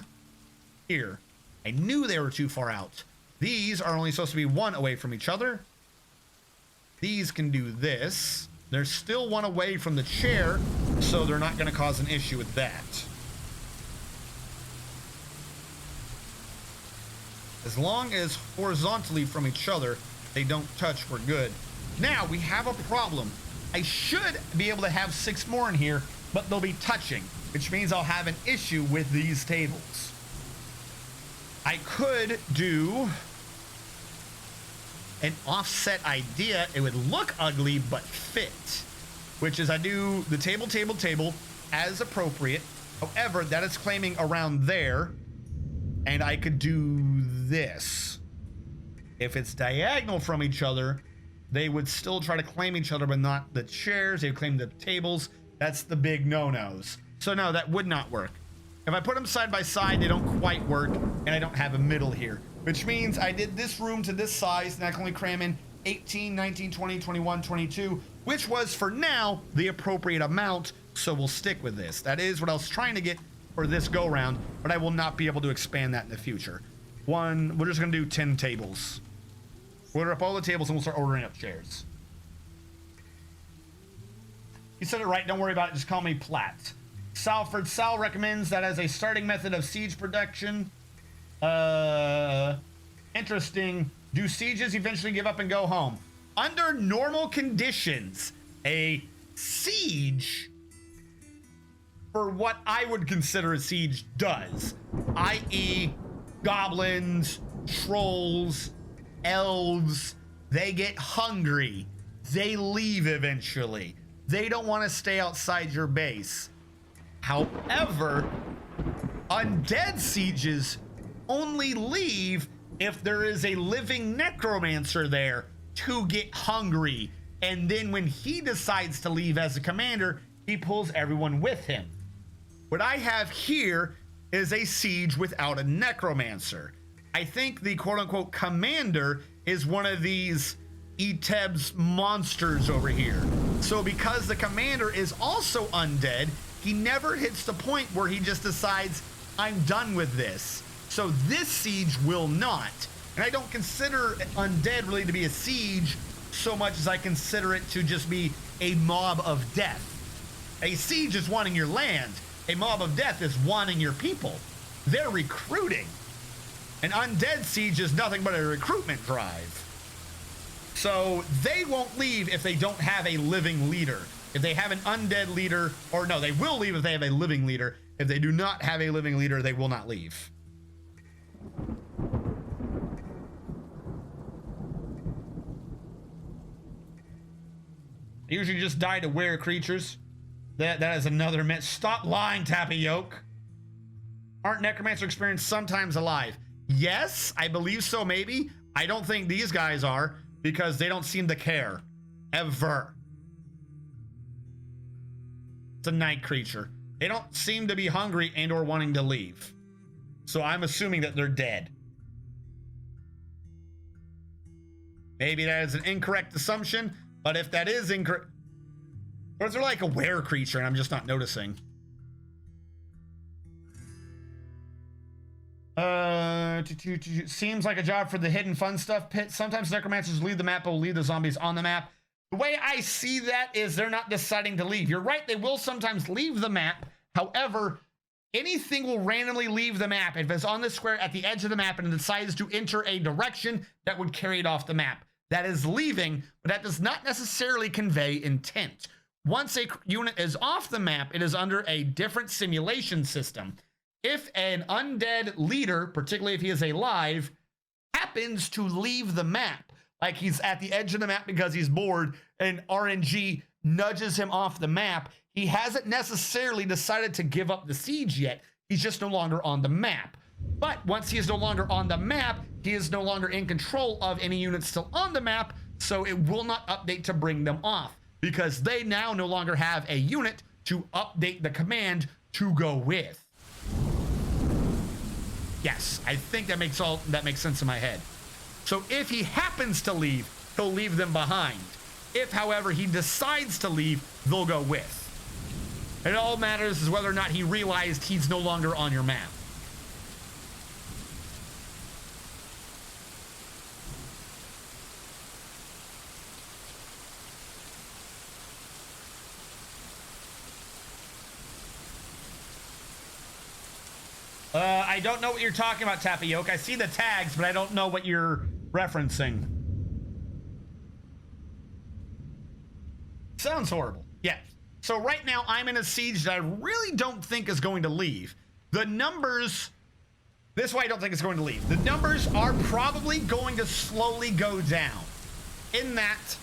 S1: Here. I knew they were too far out. These are only supposed to be one away from each other. These can do this. They're still one away from the chair, so they're not going to cause an issue with that. As long as horizontally from each other, they don't touch, we're good. Now, we have a problem. I should be able to have 6 more in here, but they'll be touching, which means I'll have an issue with these tables. I could do an offset idea. It would look ugly, but fit, which is I do the table, table, table as appropriate. However, that is claiming around there, and I could do this. If it's diagonal from each other, they would still try to claim each other, but not the chairs. They would claim the tables. That's the big no-nos. So no, that would not work. If I put them side by side, they don't quite work, and I don't have a middle here, which means I did this room to this size, and I can only cram in 18, 19, 20, 21, 22, which was, for now, the appropriate amount, so we'll stick with this. That is what I was trying to get for this go-round, but I will not be able to expand that in the future. We're just going to do 10 tables. Order up all the tables and we'll start ordering up chairs. You said it right. Don't worry about it. Just call me Platt. Salford Sal recommends that as a starting method of siege production. Interesting. Do sieges eventually give up and go home? Under normal conditions, a siege, for what I would consider a siege, does. I.e., goblins, trolls, elves, they get hungry. They leave eventually. They don't want to stay outside your base. However, undead sieges only leave if there is a living necromancer there to get hungry. And then when he decides to leave as a commander, he pulls everyone with him. What I have here is a siege without a necromancer. I think the quote-unquote commander is one of these Eteb's monsters over here. So because the commander is also undead, he never hits the point where he just decides, I'm done with this. So this siege will not. And I don't consider undead really to be a siege so much as I consider it to just be a mob of death. A siege is wanting your land. A mob of death is wanting your people. They're recruiting. An undead siege is nothing but a recruitment drive. So they won't leave if they don't have a living leader. If they have an undead leader, or no, they will leave if they have a living leader. If they do not have a living leader, they will not leave. I usually just die to were creatures. That is another myth. Stop lying, Tapioca. Aren't necromancer experienced sometimes alive? Yes, I believe so, maybe. I don't think these guys are, because they don't seem to care. Ever. It's a night creature. They don't seem to be hungry and or wanting to leave. So I'm assuming that they're dead. Maybe that is an incorrect assumption, but if that is incorrect... Or is there like a were creature and I'm just not noticing? Seems like a job for the hidden fun stuff pit. Sometimes necromancers leave the map but will leave the zombies on the map. The way I see that is they're not deciding to leave. You're right, they will sometimes leave the map. However, anything will randomly leave the map if it's on the square at the edge of the map and it decides to enter a direction that would carry it off the map. That is leaving, but that does not necessarily convey intent. Once a unit is off the map, it is under a different simulation system. If an undead leader, particularly if he is alive, happens to leave the map, like he's at the edge of the map because he's bored and RNG nudges him off the map, he hasn't necessarily decided to give up the siege yet. He's just no longer on the map. But once he is no longer on the map, he is no longer in control of any units still on the map, so it will not update to bring them off because they now no longer have a unit to update the command to go with. Yes, I think that makes sense in my head. So if he happens to leave, he'll leave them behind. If, however, he decides to leave, they'll go with. It all matters is whether or not he realized he's no longer on your map. I don't know what you're talking about, Tapioca. I see the tags, but I don't know what you're referencing. Sounds horrible. Yeah. So right now, I'm in a siege that I really don't think is going to leave. The numbers... This is why I don't think it's going to leave. The numbers are probably going to slowly go down. In that,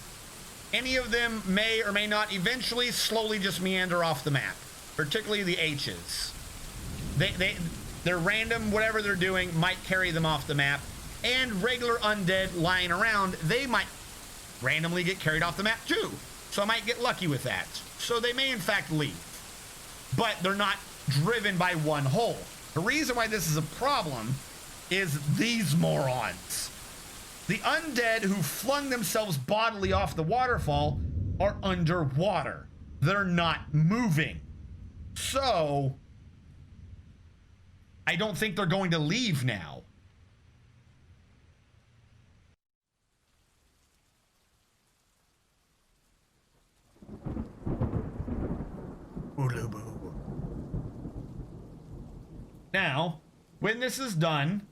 S1: any of them may or may not eventually slowly just meander off the map. Particularly the H's. They're random, whatever they're doing might carry them off the map. And regular undead lying around, they might randomly get carried off the map too. So I might get lucky with that. So they may in fact leave. But they're not driven by one hole. The reason why this is a problem is these morons. The undead who flung themselves bodily off the waterfall are underwater. They're not moving. So I don't think they're going to leave now. Ulubu. Now, when this is done,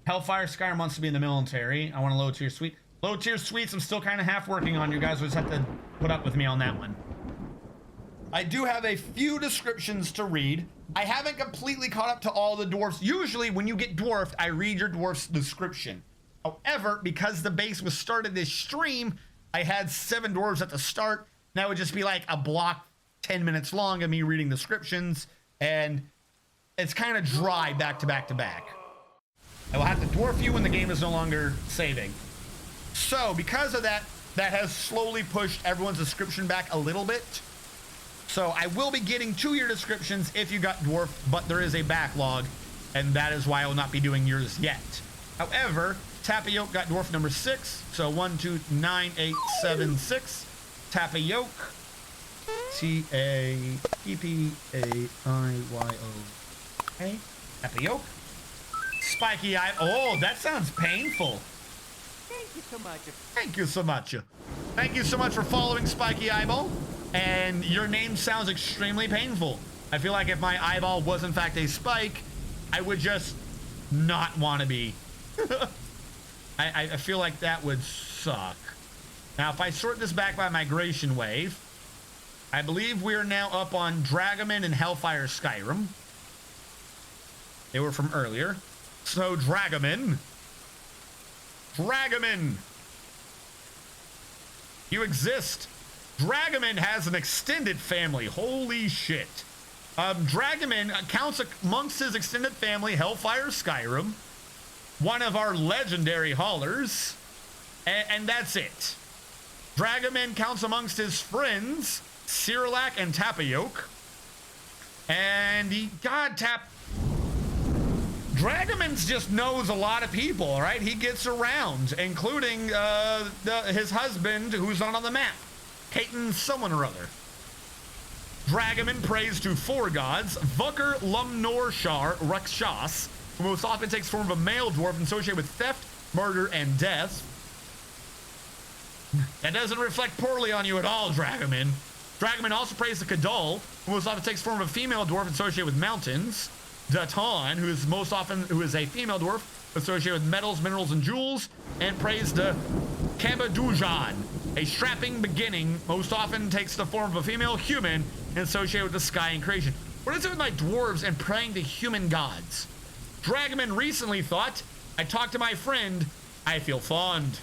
S1: Hellfire Skyrim wants to be in the military. I want a low tier suite. Low tier suites, I'm still kind of half working on. You guys will just have to put up with me on that one. I do have a few descriptions to read. I haven't completely caught up to all the dwarfs. Usually when you get dwarfed, I read your dwarf's description. However, because the base was started this stream, I had 7 dwarves at the start. That would just be like a block 10 minutes long of me reading descriptions, and it's kind of dry back to back to back. I will have to dwarf you when the game is no longer saving. So because of that, that has slowly pushed everyone's description back a little bit. So I will be getting to your descriptions if you got dwarfed, but there is a backlog, and that is why I will not be doing yours yet. However, Tapioke got dwarf number 6. So 1, 2, 9, 8, 7, 6. Tapioke. Tapioke. Okay. Tapioke. Spiky eye. Oh, that sounds painful.
S2: Thank you so much.
S1: Thank you so much. Thank you so much for following Spiky Eyeball. And your name sounds extremely painful. I feel like if my eyeball was in fact a spike, I would just not want to be. I feel like that would suck. Now, if I sort this back by migration wave, I believe we're now up on Dragoman and Hellfire Skyrim. They were from earlier. So, Dragoman. Dragoman. You exist. Dragoman has an extended family. Holy shit. Dragoman counts amongst his extended family Hellfire Skyrim, one of our legendary haulers, and that's it. Dragoman counts amongst his friends Cyrillac and Tapioke, and Dragoman just knows a lot of people, right? He gets around, including his husband, who's not on the map. Caton someone or other. Dragoman prays to 4 gods, Vucker Lumnorshar Rakshas, who most often takes form of a male dwarf associated with theft, murder, and death. That doesn't reflect poorly on you at all, Dragoman. Dragoman also prays to Kadal, who most often takes form of a female dwarf associated with mountains. Datan, who is a female dwarf associated with metals, minerals, and jewels, and prays to Kabadujan, a strapping beginning, most often takes the form of a female human and associated with the sky and creation. What is it with my dwarves and praying to human gods? Dragoman recently thought, I talked to my friend, I feel fond.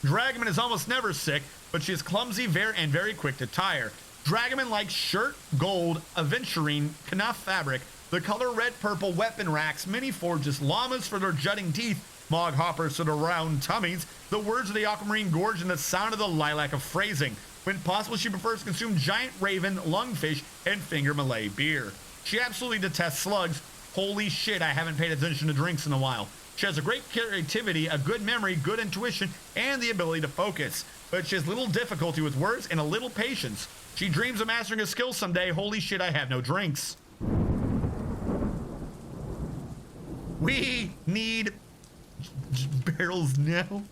S1: Dragoman is almost never sick, but she is clumsy and very quick to tire. Dragoman likes shirt, gold, aventurine, knaf fabric, the color red, purple, weapon racks, mini forges, llamas for their jutting teeth, mog hoppers for their round tummies, the words of the aquamarine gorge, and the sound of the lilac of phrasing. When possible, she prefers to consume giant raven, lungfish, and finger Malay beer. She absolutely detests slugs. Holy shit, I haven't paid attention to drinks in a while. She has a great creativity, a good memory, good intuition, and the ability to focus. But she has little difficulty with words and a little patience. She dreams of mastering a skill someday. Holy shit, I have no drinks. We need barrels now.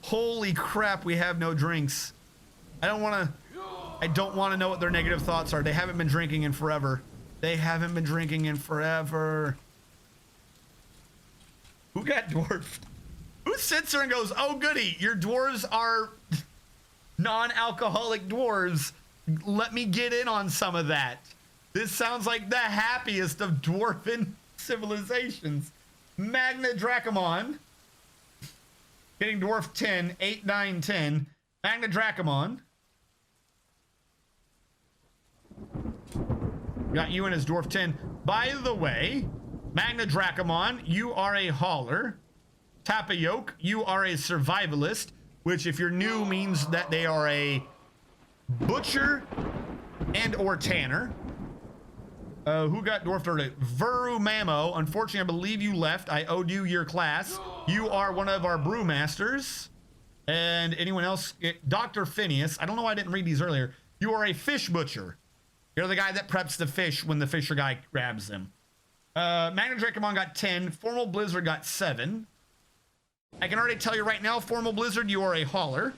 S1: Holy crap, we have no drinks. I don't want to know what their negative thoughts are. They haven't been drinking in forever. They haven't been drinking in forever. Who got dwarfed? Who sits there and goes, oh goody, your dwarves are non-alcoholic dwarves. Let me get in on some of that. This sounds like the happiest of dwarven civilizations. Magna Dracomon. Getting dwarf 10, 8, 9, 10. Magna Dracomon. Got you in as dwarf 10. By the way, Magna Dracomon, you are a hauler. Tapioke, you are a survivalist, which if you're new means that they are a butcher and or tanner. Who got dwarfed early? Veru Mamo. Unfortunately, I believe you left. I owed you your class. You are one of our brewmasters. And anyone else? Dr. Phineas. I don't know why I didn't read these earlier. You are a fish butcher. You're the guy that preps the fish when the fisher guy grabs them. Magna Dracomon got 10. Formal Blizzard got 7. I can already tell you right now, Formal Blizzard, you are a hauler.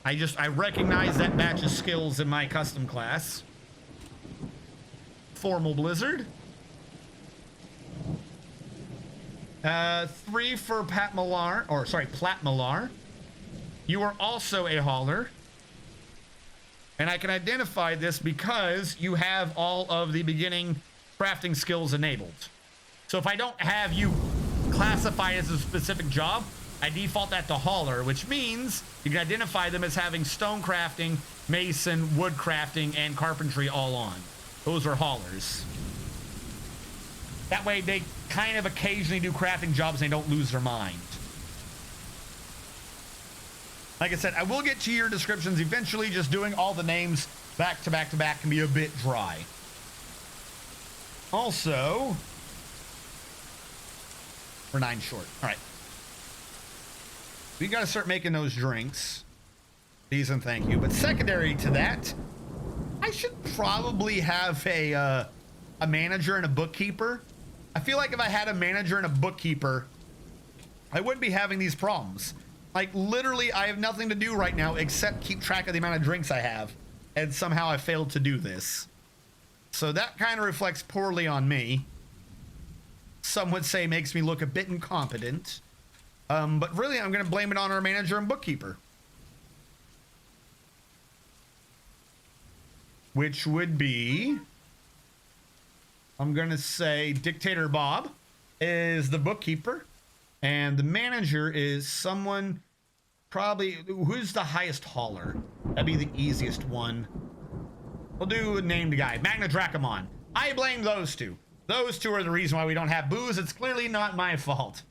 S1: I recognize that batch of skills in my custom class. Formal Blizzard. 3 for Pat Millar, or sorry, Plat Millar. You are also a hauler. And I can identify this because you have all of the beginning crafting skills enabled. So if I don't have you classified as a specific job, I default that to hauler, which means you can identify them as having stone crafting, mason, wood crafting, and carpentry all on. Those are haulers. That way they kind of occasionally do crafting jobs and they don't lose their mind. Like I said, I will get to your descriptions eventually. Just doing all the names back to back to back can be a bit dry. Also, we're 9 short. All right. We got to start making those drinks. Please and thank you. But secondary to that, I should probably have a manager and a bookkeeper. I feel like if I had a manager and a bookkeeper, I wouldn't be having these problems. Like, literally, I have nothing to do right now except keep track of the amount of drinks I have. And somehow I failed to do this. So that kind of reflects poorly on me. Some would say makes me look a bit incompetent. But really, I'm going to blame it on our manager and bookkeeper. Which would be... I'm going to say Dictator Bob is the bookkeeper. And the manager is someone probably... Who's the highest hauler? That'd be the easiest one. We'll do a named guy. Magna Dracomon. I blame those two. Those two are the reason why we don't have booze. It's clearly not my fault.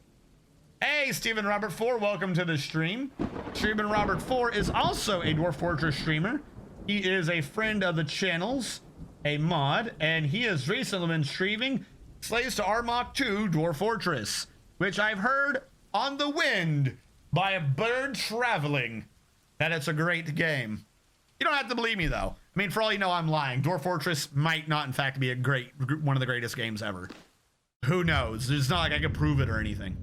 S1: Hey, Stephen Robert 4, welcome to the stream. Stephen Robert 4 is also a Dwarf Fortress streamer. He is a friend of the channel's, a mod, and he has recently been streaming Slaves to Armok 2 Dwarf Fortress, which I've heard on the wind by a bird traveling that it's a great game. You don't have to believe me, though. I mean, for all you know, I'm lying. Dwarf Fortress might not, in fact, be one of the greatest games ever. Who knows? It's not like I can prove it or anything.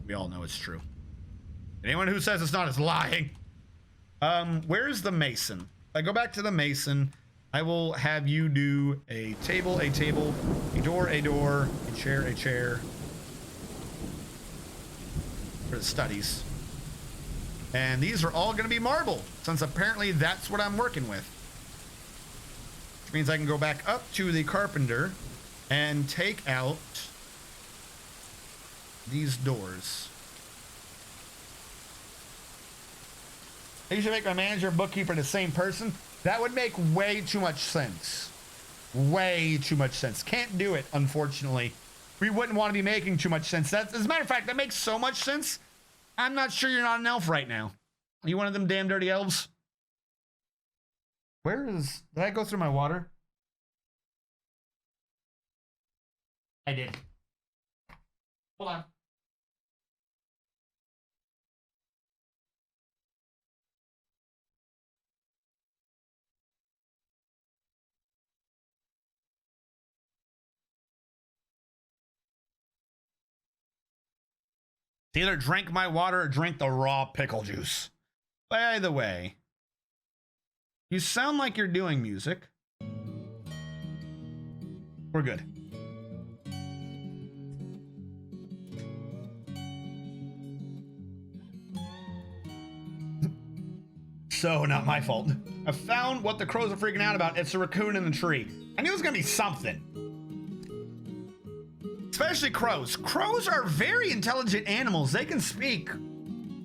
S1: We all know it's true. Anyone who says it's not is lying. Where's the mason? I go back to the mason. I will have you do a table, a door, a chair. For the studies. And these are all going to be marble, since apparently that's what I'm working with. Which means I can go back up to the carpenter and take out these doors. I usually make my manager and bookkeeper the same person. That would make way too much sense. Way too much sense. Can't do it, unfortunately. We wouldn't want to be making too much sense. That's, as a matter of fact, that makes so much sense. I'm not sure you're not an elf right now. Are you one of them damn dirty elves? Where is... Did I go through my water? I did. Hold on. Either drink my water or drink the raw pickle juice. By the way, you sound like you're doing music. We're good. So, not my fault. I found what the crows are freaking out about. It's a raccoon in the tree. I knew it was gonna be something. Especially crows. Crows are very intelligent animals. They can speak,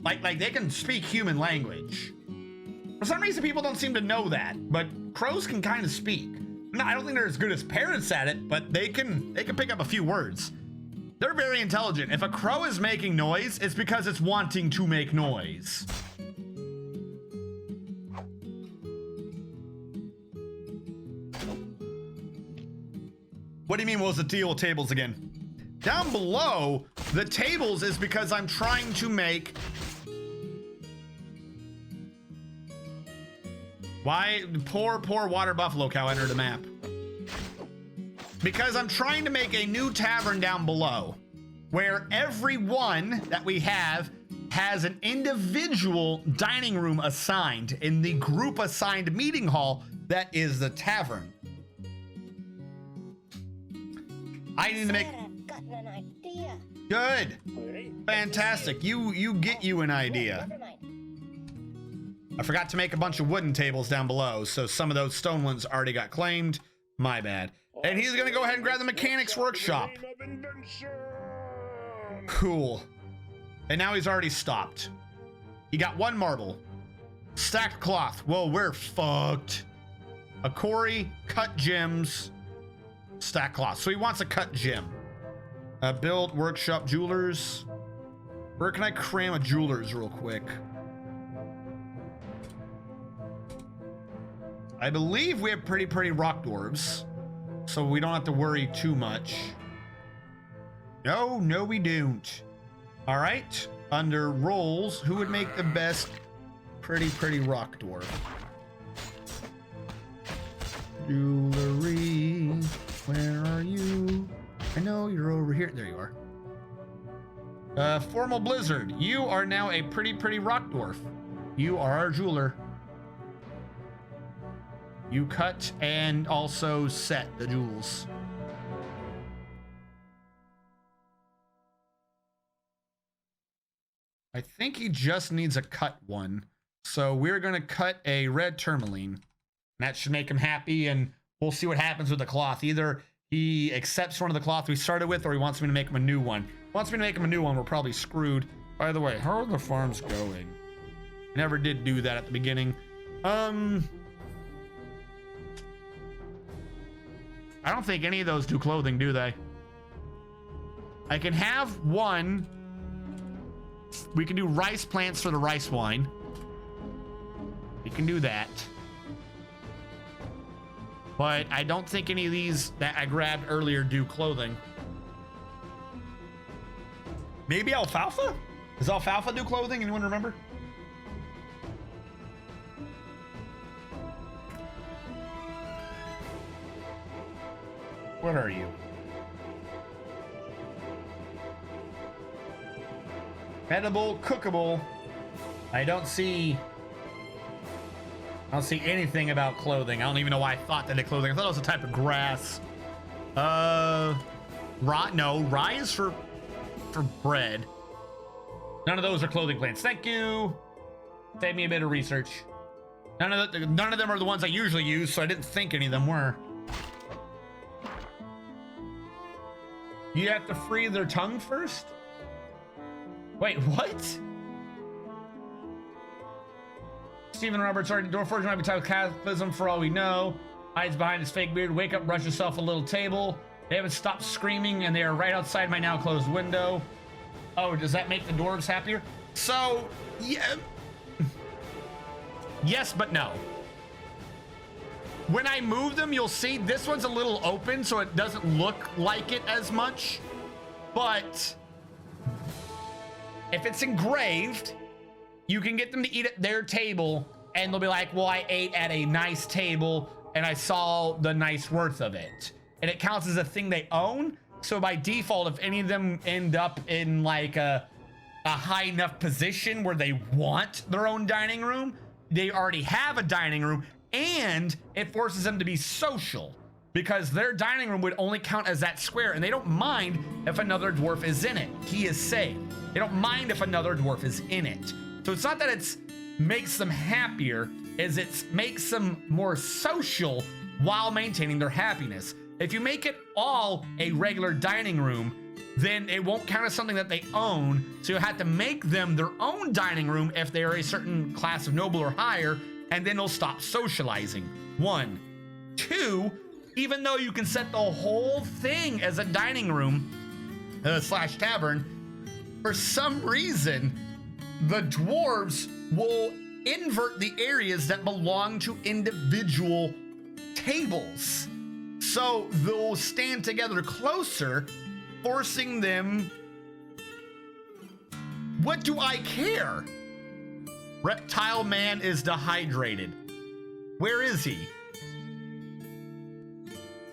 S1: like they can speak human language. For some reason, people don't seem to know that, but crows can kind of speak. No, I don't think they're as good as parrots at it, but they can pick up a few words. They're very intelligent. If a crow is making noise, it's because it's wanting to make noise. What do you mean, what was the deal with tables again? Down below, the tables is because I'm trying to make... Why? Poor water buffalo cow entered the map. Because I'm trying to make a new tavern down below, where every one that we have has an individual dining room assigned in the group assigned meeting hall that is the tavern. I need to make...
S3: I've gotten an idea.
S1: Good. Fantastic. You get you an idea.
S3: Never mind.
S1: I forgot to make a bunch of wooden tables down below, so some of those stone ones already got claimed. My bad. And he's gonna go ahead and grab the mechanics workshop. Cool. And now he's already stopped. He got 1 marble. Stacked cloth. Well, we're fucked. A quarry, cut gems, stack cloth. So he wants a cut gem. Build workshop jewelers. Where can I cram a jewelers real quick? I believe we have pretty rock dwarves, so we don't have to worry too much. No, we don't. All right, under roles, who would make the best pretty rock dwarf? Jewelry, where are you? I know you're over here. There you are. Formal Blizzard, you are now a pretty rock dwarf. You are our jeweler. You cut and also set the jewels. I think he just needs a cut one. So we're going to cut a red tourmaline. That should make him happy, and we'll see what happens with the cloth. Either he accepts one of the cloth we started with, or he wants me to make him a new one. If he wants me to make him a new one, we're probably screwed. By the way, how are the farms going? Never did do that at the beginning. I don't think any of those do clothing, do they? I can have one. We can do rice plants for the rice wine. We can do that. But I don't think any of these that I grabbed earlier do clothing. Maybe alfalfa? Does alfalfa do clothing? Anyone remember? What are you? Edible, cookable. I don't see anything about clothing. I don't even know why I thought that it clothing. I thought it was a type of grass. Rye? No, rye is for bread. None of those are clothing plants. Thank you. Save me a bit of research. None of them are the ones I usually use, so I didn't think any of them were. You have to free their tongue first? Wait, what? Stephen Roberts already Dwarf Forge might be titled Cataclysm for all we know. Hides behind his fake beard. Wake up, brush yourself a little table. They haven't stopped screaming and they are right outside my now closed window. Oh, does that make the dwarves happier? So, yeah. Yes, but no. When I move them, you'll see this one's a little open, so it doesn't look like it as much. But if it's engraved, you can get them to eat at their table, and they'll be like, well, I ate at a nice table, and I saw the nice worth of it. And it counts as a thing they own. So by default, if any of them end up in like a high enough position where they want their own dining room, they already have a dining room, and it forces them to be social because their dining room would only count as that square, and they don't mind if another dwarf is in it. He is safe. They don't mind if another dwarf is in it. So it's not that it's makes them happier, as it makes them more social while maintaining their happiness. If you make it all a regular dining room, then it won't count as something that they own. So you have to make them their own dining room if they are a certain class of noble or higher, and then they'll stop socializing. 1. 2, even though you can set the whole thing as a dining room slash tavern, for some reason, the dwarves will invert the areas that belong to individual tables. So they'll stand together closer, forcing them. What do I care? Reptile Man is dehydrated. Where is he?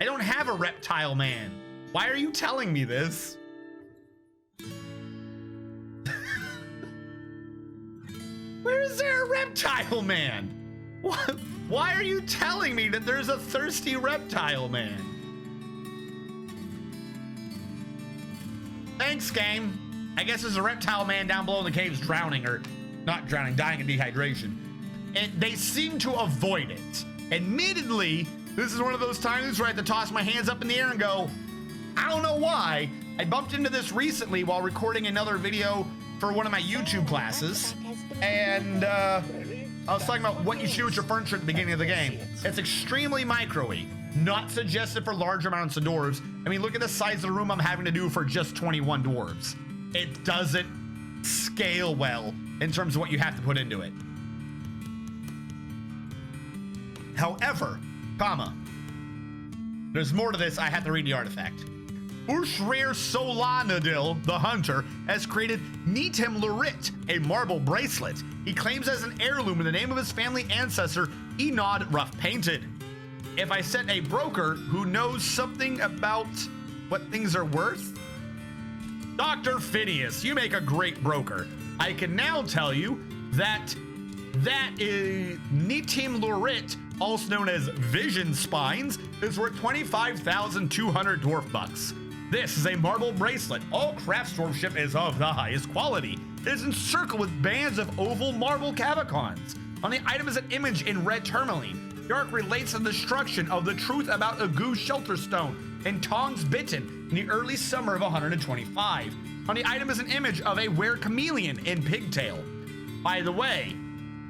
S1: I don't have a reptile man. Why are you telling me this? reptile man? What? Why are you telling me that there's a thirsty reptile man? Thanks, game. I guess there's a reptile man down below in the caves drowning, or not drowning, dying of dehydration. And they seem to avoid it. Admittedly, this is one of those times where I have to toss my hands up in the air and go, I don't know why. I bumped into this recently while recording another video for one of my YouTube classes. And I was talking about what you should do with your furniture at the beginning of the game. It's extremely micro-y, not suggested for large amounts of dwarves. I mean, look at the size of the room I'm having to do for just 21 dwarves. It doesn't scale well in terms of what you have to put into it. However, comma, there's more to this. I have to read the artifact. Ushrir Solanadil, the hunter, has created Nitim Lurit, a marble bracelet. He claims as an heirloom in the name of his family ancestor, Enod Rough Painted. If I set a broker who knows something about what things are worth, Dr. Phineas, you make a great broker. I can now tell you that is Nitim Lurit, also known as Vision Spines, is worth 25,200 dwarf bucks. This is a marble bracelet. All craft dwarfship is of the highest quality. It is encircled with bands of oval marble cavacons. On the item is an image in red tourmaline. The arc relates to the destruction of the truth about Agu Shelterstone in Tongsbitten in the early summer of 125. On the item is an image of a were-chameleon in pigtail. By the way,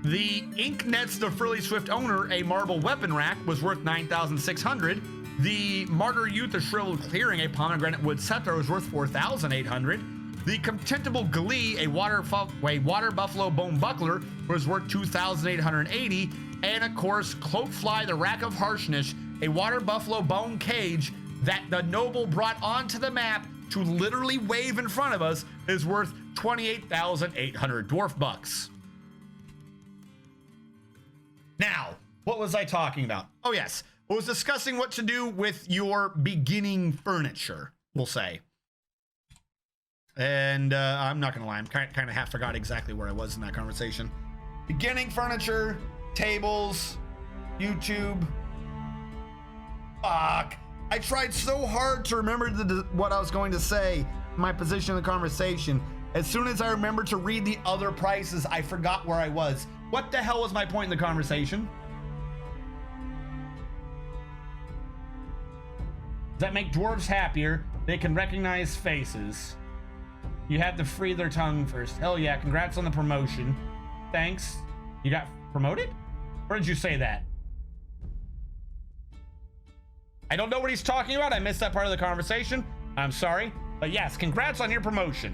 S1: the ink nets the Frilly Swift owner a marble weapon rack was worth 9,600. The Martyr Youth of Shriveled Clearing, a pomegranate wood scepter, was worth 4,800. The Contemptible Glee, a water buffalo bone buckler, was worth 2,880. And of course, Cloakfly, the Rack of Harshness, a water buffalo bone cage that the noble brought onto the map to literally wave in front of us, is worth 28,800 dwarf bucks. Now, what was I talking about? Oh yes, I was discussing what to do with your beginning furniture, we'll say. And I'm not gonna lie, I'm kind of half forgot exactly where I was in that conversation. Beginning furniture, tables, YouTube. Fuck. I tried so hard to remember what I was going to say, my position in the conversation. As soon as I remembered to read the other prices, I forgot where I was. What the hell was my point in the conversation? Does that make dwarves happier? They can recognize faces. You have to free their tongue first. Hell yeah, congrats on the promotion. Thanks. You got promoted? Where did you say that? I don't know what he's talking about. I missed that part of the conversation. I'm sorry. But yes, congrats on your promotion.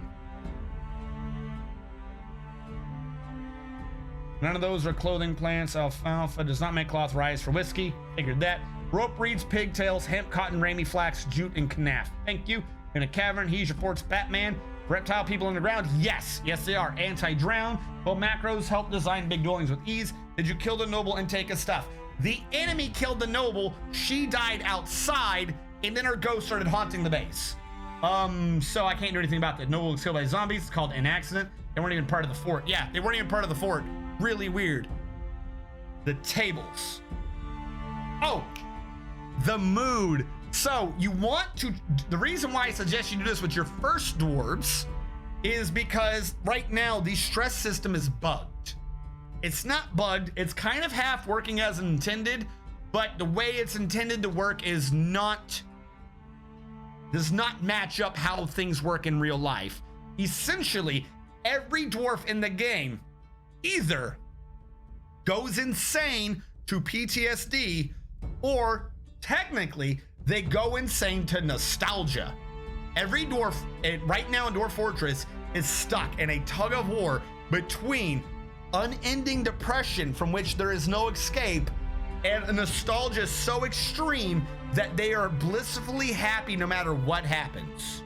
S1: None of those are clothing plants. Alfalfa does not make cloth rise for whiskey. Figured that. Rope reeds, pigtails, hemp, cotton, ramie, flax, jute, and knaf. Thank you. In a cavern, he reports Batman. Reptile people underground? Yes. Yes, they are. Anti-drown. Well, macros help design big dwellings with ease. Did you kill the noble and take his stuff? The enemy killed the noble. She died outside, and then her ghost started haunting the base. So I can't do anything about that. Noble was killed by zombies. It's called an accident. They weren't even part of the fort. Yeah, they weren't even part of the fort. Really weird. The tables. Oh, the mood. So you want to, the reason why I suggest you do this with your first dwarves is because right now the stress system is bugged. It's not bugged. It's kind of half working as intended, but the way it's intended to work does not match up how things work in real life. Essentially, every dwarf in the game either goes insane to PTSD or technically they go insane to nostalgia. Every dwarf right now in Dwarf Fortress is stuck in a tug of war between unending depression from which there is no escape and a nostalgia so extreme that they are blissfully happy no matter what happens.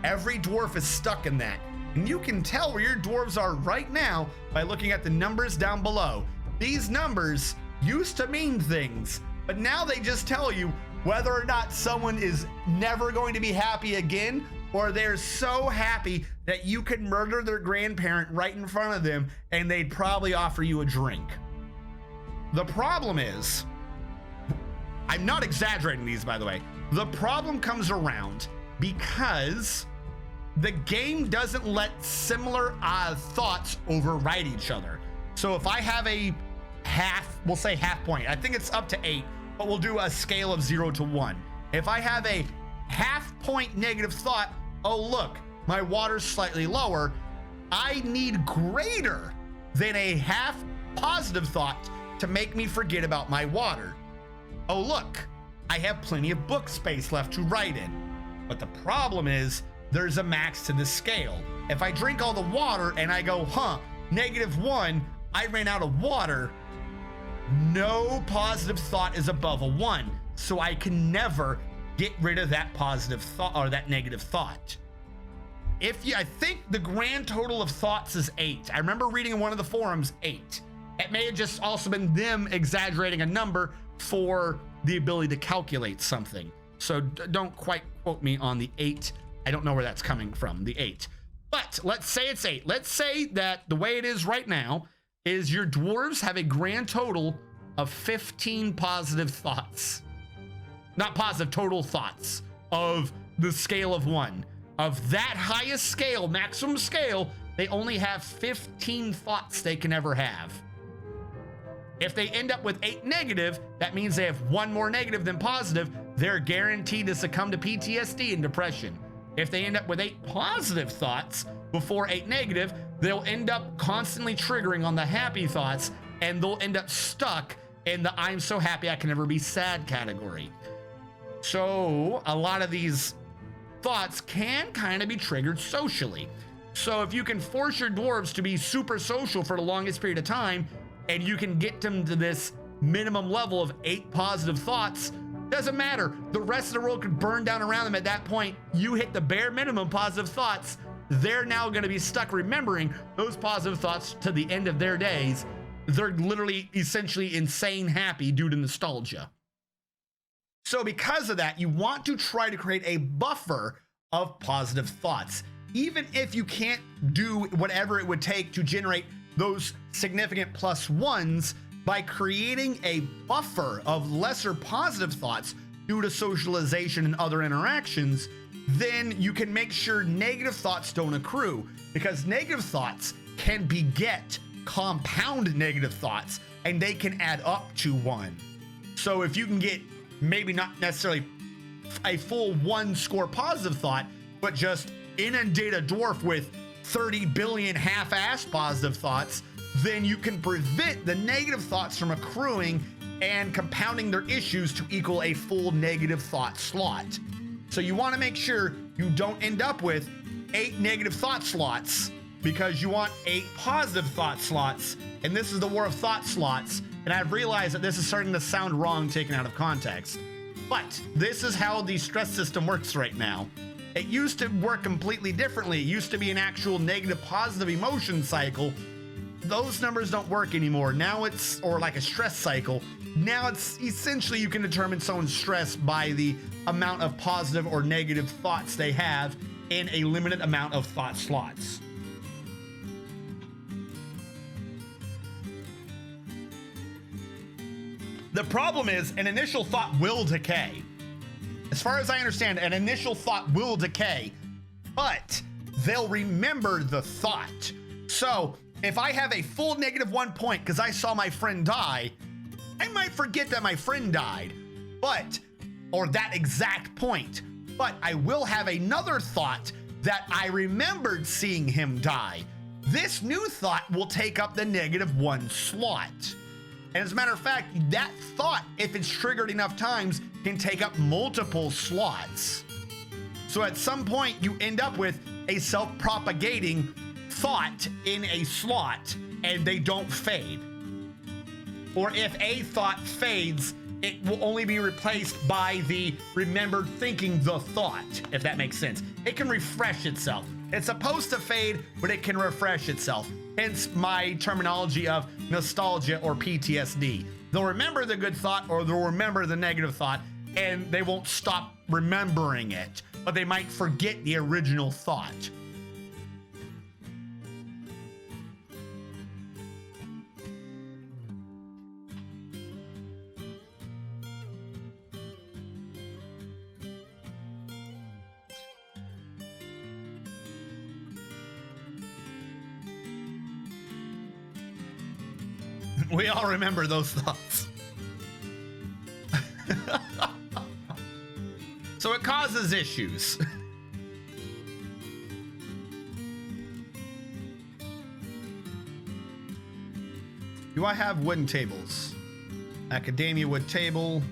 S1: Every dwarf is stuck in that. And you can tell where your dwarves are right now by looking at the numbers down below. These numbers used to mean things, but now they just tell you whether or not someone is never going to be happy again or they're so happy that you could murder their grandparent right in front of them and they'd probably offer you a drink. The problem is, I'm not exaggerating these, by the way. The problem comes around because the game doesn't let similar thoughts override each other. So if I have a half, we'll say half point. I think it's up to 8, but we'll do a scale of 0 to 1. If I have a half point negative thought, oh look, my water's slightly lower, I need greater than a half positive thought to make me forget about my water. Oh look, I have plenty of book space left to write in. But the problem is, there's a max to the scale. If I drink all the water and I go, -1, I ran out of water, no positive thought is above a 1. So I can never get rid of that positive thought or that negative thought. I think the grand total of thoughts is 8. I remember reading in one of the forums, 8. It may have just also been them exaggerating a number for the ability to calculate something. So don't quite quote me on the 8. I don't know where that's coming from, the 8. But let's say it's 8. Let's say that the way it is right now is your dwarves have a grand total of 15 positive thoughts. Not positive, total thoughts of the scale of 1. Of that highest scale, maximum scale, they only have 15 thoughts they can ever have. If they end up with 8 negative, that means they have 1 more negative than positive. They're guaranteed to succumb to PTSD and depression. If they end up with 8 positive thoughts before 8 negative, they'll end up constantly triggering on the happy thoughts, and they'll end up stuck in the I'm so happy I can never be sad category. So a lot of these thoughts can kind of be triggered socially. So if you can force your dwarves to be super social for the longest period of time, and you can get them to this minimum level of 8 positive thoughts, doesn't matter. The rest of the world could burn down around them at that point. You hit the bare minimum positive thoughts. They're now going to be stuck remembering those positive thoughts to the end of their days. They're literally essentially insane happy due to nostalgia. So because of that, you want to try to create a buffer of positive thoughts. Even if you can't do whatever it would take to generate those significant +1s, by creating a buffer of lesser positive thoughts due to socialization and other interactions, then you can make sure negative thoughts don't accrue, because negative thoughts can beget compound negative thoughts and they can add up to 1. So if you can get maybe not necessarily a full 1 score positive thought, but just inundate a dwarf with 30 billion half-assed positive thoughts, then you can prevent the negative thoughts from accruing and compounding their issues to equal a full negative thought slot. So you want to make sure you don't end up with 8 negative thought slots, because you want 8 positive thought slots, and this is the war of thought slots. And I've realized that this is starting to sound wrong taken out of context, but this is how the stress system works right now. It used to work completely differently. It used to be an actual negative positive emotion cycle. Those numbers don't work anymore. Now it's, or like a stress cycle. Now it's essentially you can determine someone's stress by the amount of positive or negative thoughts they have in a limited amount of thought slots. The problem is an initial thought will decay. As far as I understand, an initial thought will decay, but they'll remember the thought. So if I have a full -1 point because I saw my friend die, I might forget that my friend died, or that exact point, but I will have another thought that I remembered seeing him die. This new thought will take up the -1 slot. And as a matter of fact, that thought, if it's triggered enough times, can take up multiple slots. So at some point, you end up with a self-propagating thought in a slot, and they don't fade. Or if a thought fades, it will only be replaced by the remembered thinking the thought, if that makes sense. It can refresh itself. It's supposed to fade, but it can refresh itself. Hence my terminology of nostalgia or PTSD. They'll remember the good thought or they'll remember the negative thought, and they won't stop remembering it, but they might forget the original thought. We all remember those thoughts. So it causes issues. Do I have wooden tables? Academia wood table.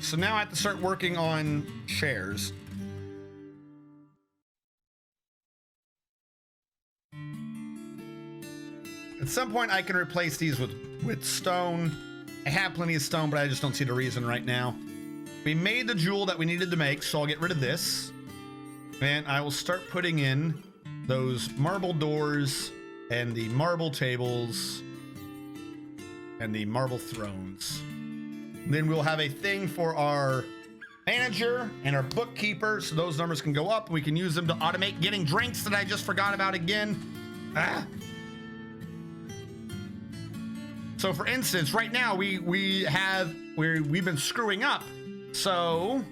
S1: So now I have to start working on chairs. At some point I can replace these with stone. I have plenty of stone, but I just don't see the reason right now. We made the jewel that we needed to make, so I'll get rid of this. And I will start putting in those marble doors and the marble tables and the marble thrones. Then we'll have a thing for our manager and our bookkeeper, so those numbers can go up. We can use them to automate getting drinks that I just forgot about again. So for instance, right now we've been screwing up, so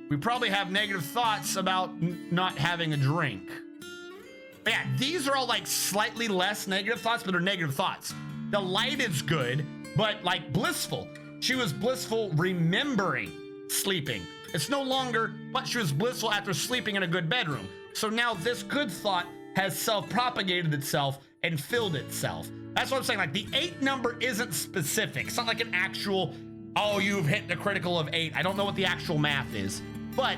S1: we probably have negative thoughts about not having a drink. But yeah, these are all like slightly less negative thoughts, but they're negative thoughts. The light is good, but like blissful. She was blissful remembering sleeping. It's no longer, but she was blissful after sleeping in a good bedroom. So now this good thought has self-propagated itself and filled itself. That's what I'm saying. Like the 8 number isn't specific. It's not like an actual, oh, you've hit the critical of 8. I don't know what the actual math is, but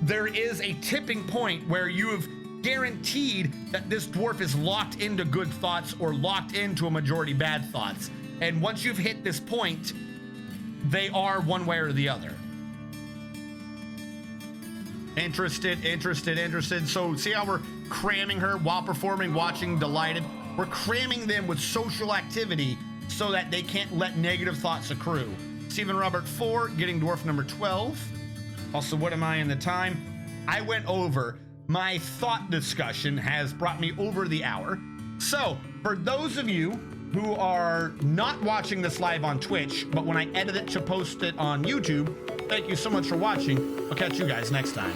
S1: there is a tipping point where you have guaranteed that this dwarf is locked into good thoughts or locked into a majority bad thoughts. And once you've hit this point, they are one way or the other. Interested. So see how we're cramming her while performing, watching, delighted. We're cramming them with social activity so that they can't let negative thoughts accrue. Stephen Robert 4, getting dwarf number 12. Also, what am I in the time? I went over. My thought discussion has brought me over the hour. So for those of you who are not watching this live on Twitch, but when I edit it to post it on YouTube, thank you so much for watching. I'll catch you guys next time.